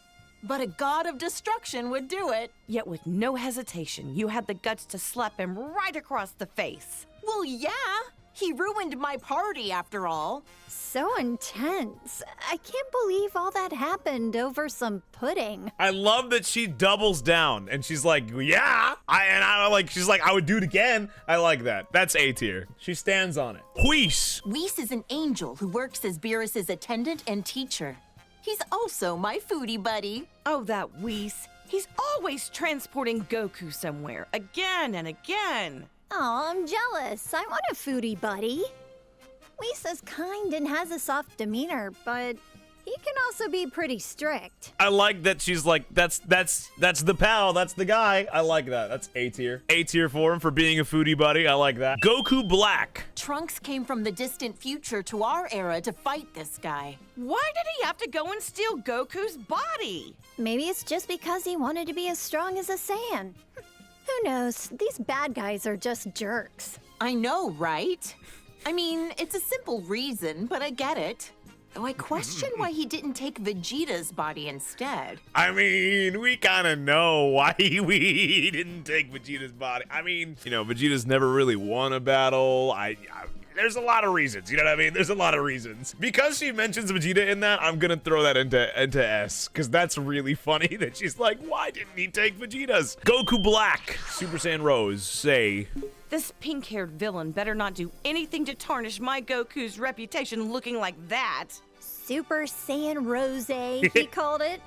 But a god of destruction would do it. Yet with no hesitation, you had the guts to slap him right across the face. Well, yeah. He ruined my party, after all. So intense. I can't believe all that happened over some pudding. I love that she doubles down and she's like, yeah. She's like, I would do it again. I like that. That's A tier. She stands on it. Whis. Whis is an angel who works as Beerus's attendant and teacher. He's also my foodie buddy. Oh, that Whis. He's always transporting Goku somewhere, again and again. Oh, I'm jealous. I want a foodie buddy. Lisa's kind and has a soft demeanor, but he can also be pretty strict. I like that she's like, that's the pal, that's the guy. I like that. That's A tier. A tier for him for being a foodie buddy. I like that. Goku Black. Trunks came from the distant future to our era to fight this guy. Why did he have to go and steal Goku's body? Maybe it's just because he wanted to be as strong as a Saiyan. Who knows? These bad guys are just jerks. I know, right? I mean, it's a simple reason, but I get it. Though I question why he didn't take Vegeta's body instead. I mean, we kind of know why we didn't take Vegeta's body. I mean, you know, Vegeta's never really won a battle. There's a lot of reasons, you know what I mean? There's a lot of reasons. Because she mentions Vegeta in that, I'm gonna throw that into S, because that's really funny that she's like, why didn't he take Vegeta's? Goku Black, Super Saiyan Rose, say... This pink-haired villain better not do anything to tarnish my Goku's reputation looking like that. Super Saiyan Rose, he called it.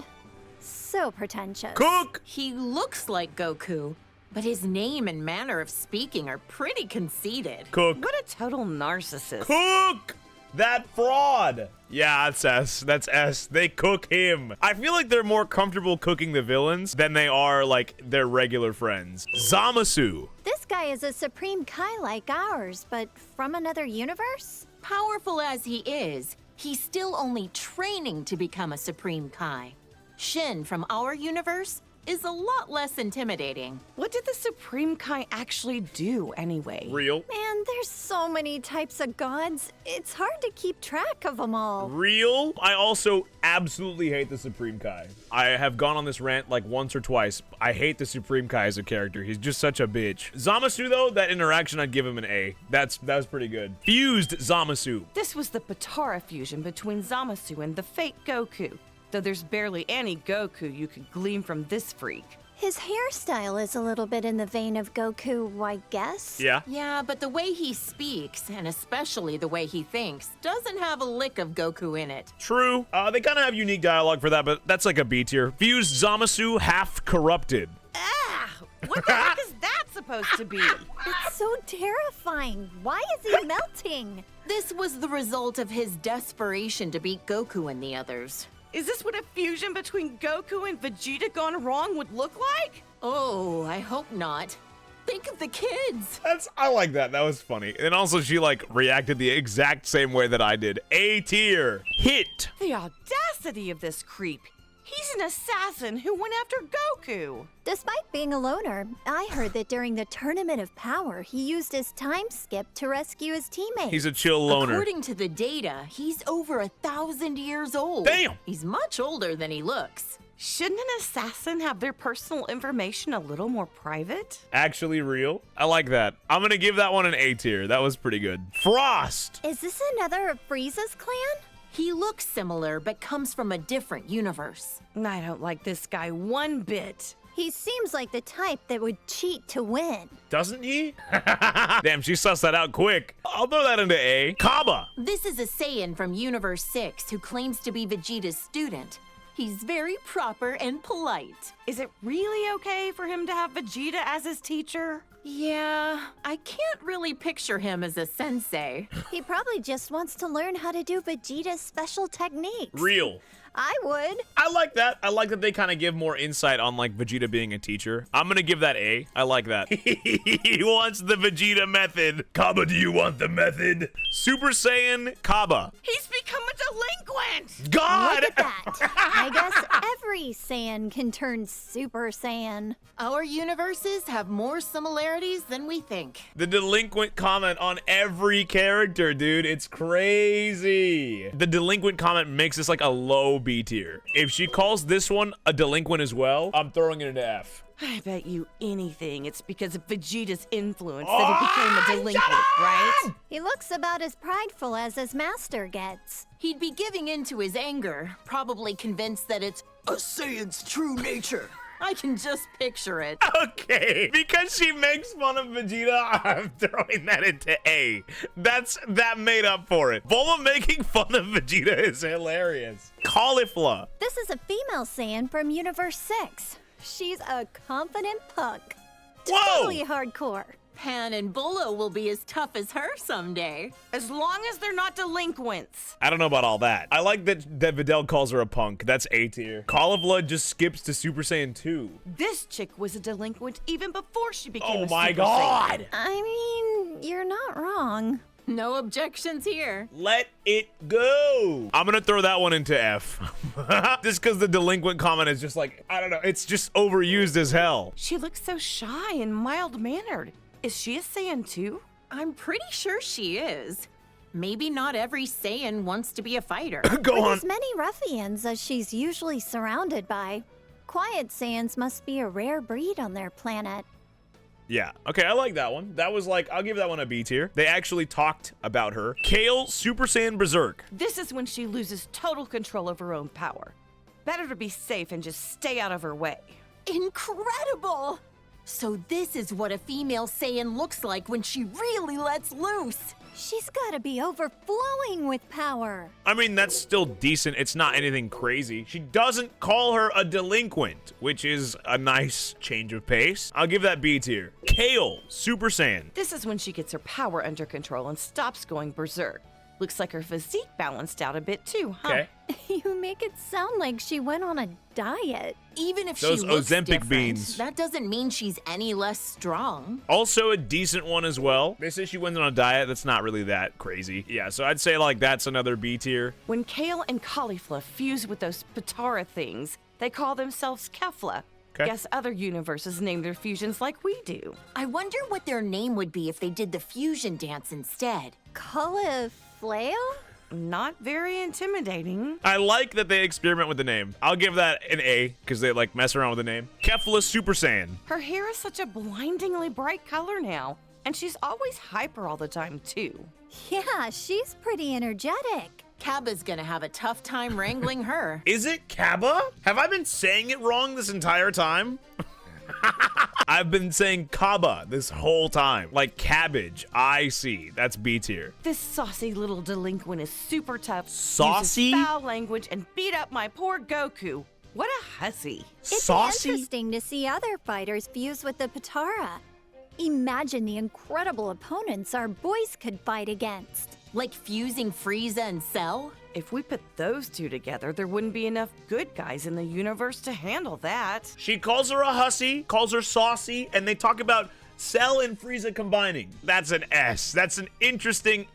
So pretentious. Cook! He looks like Goku, but his name and manner of speaking are pretty conceited. Cook. What a total narcissist. Cook! That fraud! Yeah, that's S. That's S. They cook him. I feel like they're more comfortable cooking the villains than they are, like, their regular friends. Zamasu. This guy is a Supreme Kai like ours, but from another universe? Powerful as he is, he's still only training to become a Supreme Kai. Shin from our universe is a lot less intimidating. What did the Supreme Kai actually do anyway? Real. Man, there's so many types of gods. It's hard to keep track of them all. Real. I also absolutely hate the Supreme Kai. I have gone on this rant like once or twice. I hate the Supreme Kai as a character. He's just such a bitch. Zamasu, though, that interaction, I'd give him an A. That was pretty good. Fused Zamasu. This was the Potara fusion between Zamasu and the fake Goku. Though there's barely any Goku you could glean from this freak. His hairstyle is a little bit in the vein of Goku, I guess. Yeah. Yeah, but the way he speaks, and especially the way he thinks, doesn't have a lick of Goku in it. True. They kind of have unique dialogue for that, but that's like a B tier. Fused Zamasu, half corrupted. Ah! What the heck is that supposed to be? It's so terrifying. Why is he melting? This was the result of his desperation to beat Goku and the others. Is this what a fusion between Goku and Vegeta gone wrong would look like? Oh, I hope not. Think of the kids. I like that. That was funny. And also she like reacted the exact same way that I did. A tier. Hit. The audacity of this creep. He's an assassin who went after Goku. Despite being a loner, I heard that during the Tournament of Power, he used his time skip to rescue his teammates. He's a chill loner. According to the data, he's over 1,000 years old. Damn. He's much older than he looks. Shouldn't an assassin have their personal information a little more private? Actually real. I like that. I'm gonna give that one an A tier. That was pretty good. Frost. Is this another of Frieza's clan? He looks similar, but comes from a different universe. I don't like this guy one bit. He seems like the type that would cheat to win. Doesn't he? Damn, she sussed that out quick. I'll throw that into A. Kaba. This is a Saiyan from Universe 6 who claims to be Vegeta's student. He's very proper and polite. Is it really okay for him to have Vegeta as his teacher? Yeah, I can't really picture him as a sensei. He probably just wants to learn how to do Vegeta's special techniques. Real. I would. I like that. I like that they kind of give more insight on like Vegeta being a teacher. I'm gonna give that A. I like that. He wants the Vegeta method. Kaba, do you want the method? Super Saiyan Kaba. He's become a delinquent! God! Look at that. I guess every Saiyan can turn Super Saiyan. Our universes have more similarities than we think. The delinquent comment on every character, dude. It's crazy. The delinquent comment makes this like a low B tier. If she calls this one a delinquent as well, I'm throwing it into F. I bet you anything it's because of Vegeta's influence that he became a delinquent, right? He looks about as prideful as his master gets. He'd be giving in to his anger, probably convinced that it's a Saiyan's true nature. I can just picture it. Okay, because she makes fun of Vegeta, I'm throwing that into A. That made up for it. Bulma making fun of Vegeta is hilarious. Caulifla. This is a female Saiyan from Universe 6. She's a confident punk. Whoa! Totally hardcore. Pan and Bolo will be as tough as her someday. As long as they're not delinquents. I don't know about all that. I like that Videl calls her a punk. That's A tier. Caulifla just skips to Super Saiyan 2. This chick was a delinquent even before she became a Oh my Super god! Saiyan. I mean, you're not wrong. No objections here. Let it go. I'm gonna throw that one into F. Just because the delinquent comment is just like, I don't know, it's just overused as hell. She looks so shy and mild-mannered. Is she a Saiyan too? I'm pretty sure she is. Maybe not every Saiyan wants to be a fighter. Go With on. as many ruffians as she's usually surrounded by, quiet Saiyans must be a rare breed on their planet. Yeah, okay, I like that one. That was like, I'll give that one a B tier. They actually talked about her. Kale Super Saiyan Berserk. This is when she loses total control of her own power. Better to be safe and just stay out of her way. Incredible! So this is what a female Saiyan looks like when she really lets loose. She's gotta be overflowing with power. I mean, that's still decent. It's not anything crazy. She doesn't call her a delinquent, which is a nice change of pace. I'll give that B tier. Kale Super Saiyan. This is when she gets her power under control and stops going berserk. Looks like her physique balanced out a bit too, huh? Okay. You make it sound like she went on a diet. Even if Those she looks Ozempic different, beans. that doesn't mean she's any less strong. Also a decent one as well. They say she went on a diet. That's not really that crazy. Yeah, so I'd say like that's another B tier. When Kale and Caulifla fuse with those Patara things, they call themselves Kefla. Okay. Guess other universes name their fusions like we do. I wonder what their name would be if they did the fusion dance instead. Cauliflail? Not very intimidating. I like that they experiment with the name. I'll give that an A because they like mess around with the name. Kefla Super Saiyan. Her hair is such a blindingly bright color now, and she's always hyper all the time too. Yeah, she's pretty energetic. Kaba's gonna have a tough time wrangling her. Is it Kaba? Have I been saying it wrong this entire time? I've been saying Kaba this whole time. Like cabbage. I see. That's B tier. This saucy little delinquent is super tough. Saucy? Uses foul language and beat up my poor Goku. What a hussy. It's Saucy? interesting to see other fighters fuse with the Patara. Imagine the incredible opponents our boys could fight against. Like fusing Frieza and Cell? If we put those two together, there wouldn't be enough good guys in the universe to handle that. She calls her a hussy, calls her saucy, and they talk about Cell and Frieza combining. That's an S. That's an interesting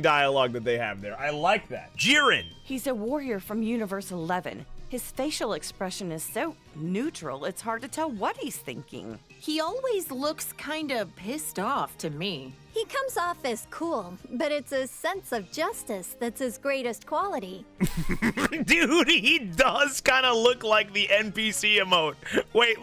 dialogue that they have there. I like that. Jiren. He's a warrior from Universe 11. His facial expression is so neutral, it's hard to tell what he's thinking. He always looks kinda pissed off to me. He comes off as cool, but it's his sense of justice that's his greatest quality. Dude, he does kind of look like the NPC emote. Wait,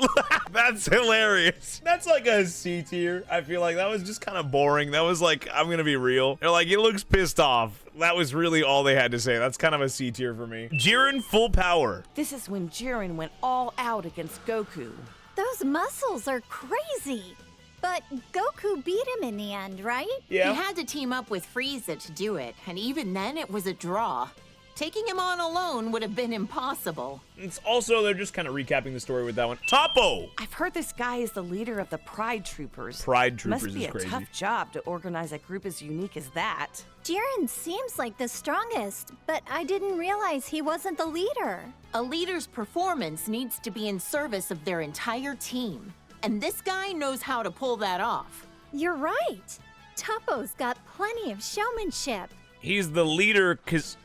that's hilarious. That's like a C tier. I feel like that was just kind of boring. That was like, I'm gonna be real. They're like, he looks pissed off. That was really all they had to say. That's kind of a C tier for me. Jiren full power. This is when Jiren went all out against Goku. Those muscles are crazy. But Goku beat him in the end, right? He had to team up with Frieza to do it, and even then it was a draw. Taking him on alone would have been impossible. It's also, they're just kind of recapping the story with that one. Topo. I've heard this guy is the leader of the Pride Troopers. Pride Troopers Must be is a crazy. tough job to organize a group as unique as that. Jiren seems like the strongest, but I didn't realize he wasn't the leader. A leader's performance needs to be in service of their entire team. And this guy knows how to pull that off. You're right. Topo's got plenty of showmanship. He's the leader because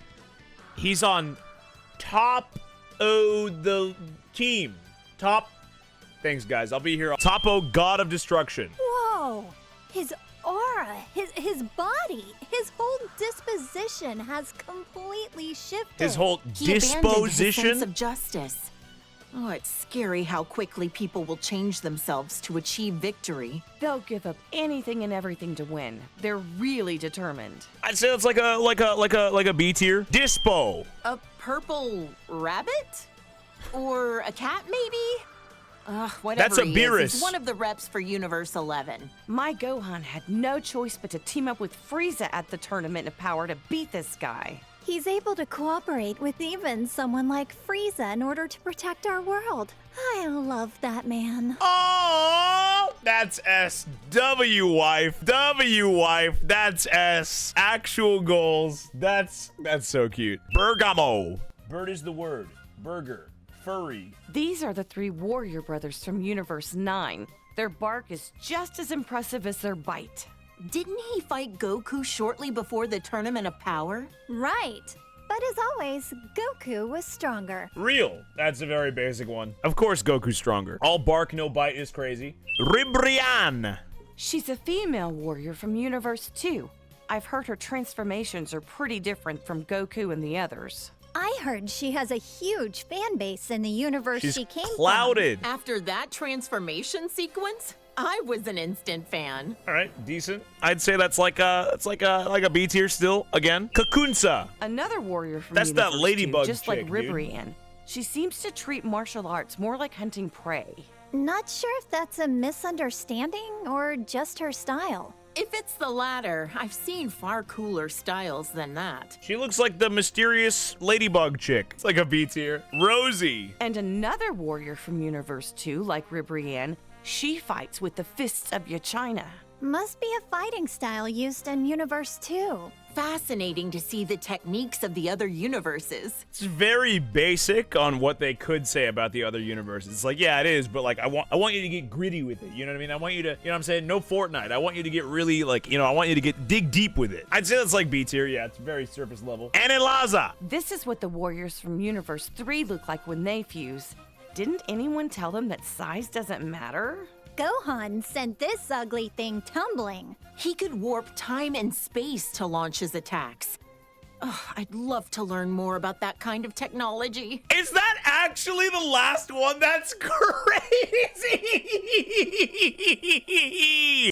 he's on top of the team. Top. Thanks, guys. I'll be here. Topo, God of Destruction. Whoa! His aura, his body, his whole disposition has completely shifted. His whole He abandoned his sense disposition. of justice. Oh, it's scary how quickly people will change themselves to achieve victory. They'll give up anything and everything to win. They're really determined. I'd say it's like a B tier. Dispo. A purple rabbit? Or a cat, maybe? Whatever That's a he Beerus. is, he's one of the reps for Universe 11. My Gohan had no choice but to team up with Frieza at the Tournament of Power to beat this guy. He's able to cooperate with even someone like Frieza in order to protect our world. I love that man. Oh, that's S. W wife. W wife. That's S. Actual goals. That's so cute. Bergamo. Bird is the word. Burger. Furry. These are the three warrior brothers from Universe 9. Their bark is just as impressive as their bite. Didn't he fight Goku shortly before the Tournament of Power? Right. But as always, Goku was stronger. Real. That's a very basic one. Of course Goku's stronger. All bark, no bite is crazy. Ribrianne. She's a female warrior from Universe 2. I've heard her transformations are pretty different from Goku and the others. I heard she has a huge fan base in the universe She's she came clouded. After that transformation sequence, I was an instant fan. All right, decent. I'd say that's like a B tier still. Again, Kakunsa. Another warrior from That's that Universe ladybug 2, just chick, like dude. Ribrianne. She seems to treat martial arts more like hunting prey. from. Not sure if that's a misunderstanding or just her style. If it's the latter, I've seen far cooler styles than that. She looks like the mysterious ladybug chick. It's like a B tier. Rosie. And another warrior from Universe 2, like Ribrianne, she fights with the fists of Yachina. Must be a fighting style used in Universe 2. Fascinating to see the techniques of the other universes. It's very basic on what they could say about the other universes. It's like, yeah, it is, but like I want you to get gritty with it. You know what I mean? I want you to, you know what I'm saying? No Fortnite. I want you to get really like, I want you to dig deep with it. I'd say that's like B tier. Yeah, it's very surface level. Anilaza. This is what the warriors from Universe 3 look like when they fuse. Didn't anyone tell them that size doesn't matter? Gohan sent this ugly thing tumbling. He could warp time and space to launch his attacks. Ugh, I'd love to learn more about that kind of technology. Is that actually the last one? That's crazy.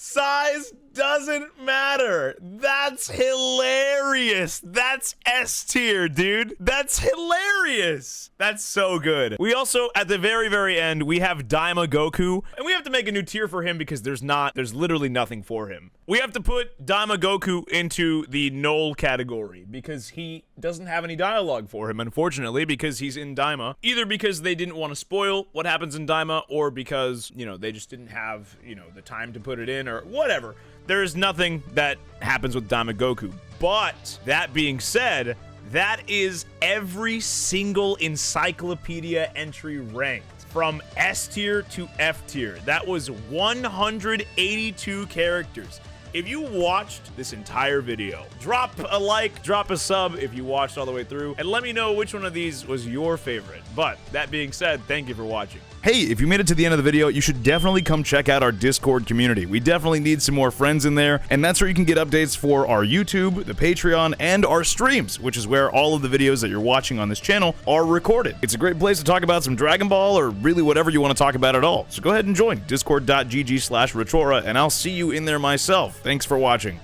Size doesn't matter. That's hilarious. That's S tier, dude. That's hilarious. That's so good. We also, at the very, very end, we have Daima Goku, and we have to make a new tier for him because there's literally nothing for him. We have to put Daima Goku into the null category because he doesn't have any dialogue for him, unfortunately, because he's in Daima. Either because they didn't want to spoil what happens in Daima, or because, they just didn't have, the time to put it in, or whatever. There is nothing that happens with Daima Goku. But, that being said, that is every single encyclopedia entry ranked. From S tier to F tier. That was 182 characters. If you watched this entire video, drop a like, drop a sub if you watched all the way through, and let me know which one of these was your favorite. But that being said, thank you for watching. Hey, if you made it to the end of the video, you should definitely come check out our Discord community. We definitely need some more friends in there, and that's where you can get updates for our YouTube, the Patreon, and our streams, which is where all of the videos that you're watching on this channel are recorded. It's a great place to talk about some Dragon Ball, or really whatever you want to talk about at all. So go ahead and join discord.gg/Retrora, and I'll see you in there myself. Thanks for watching.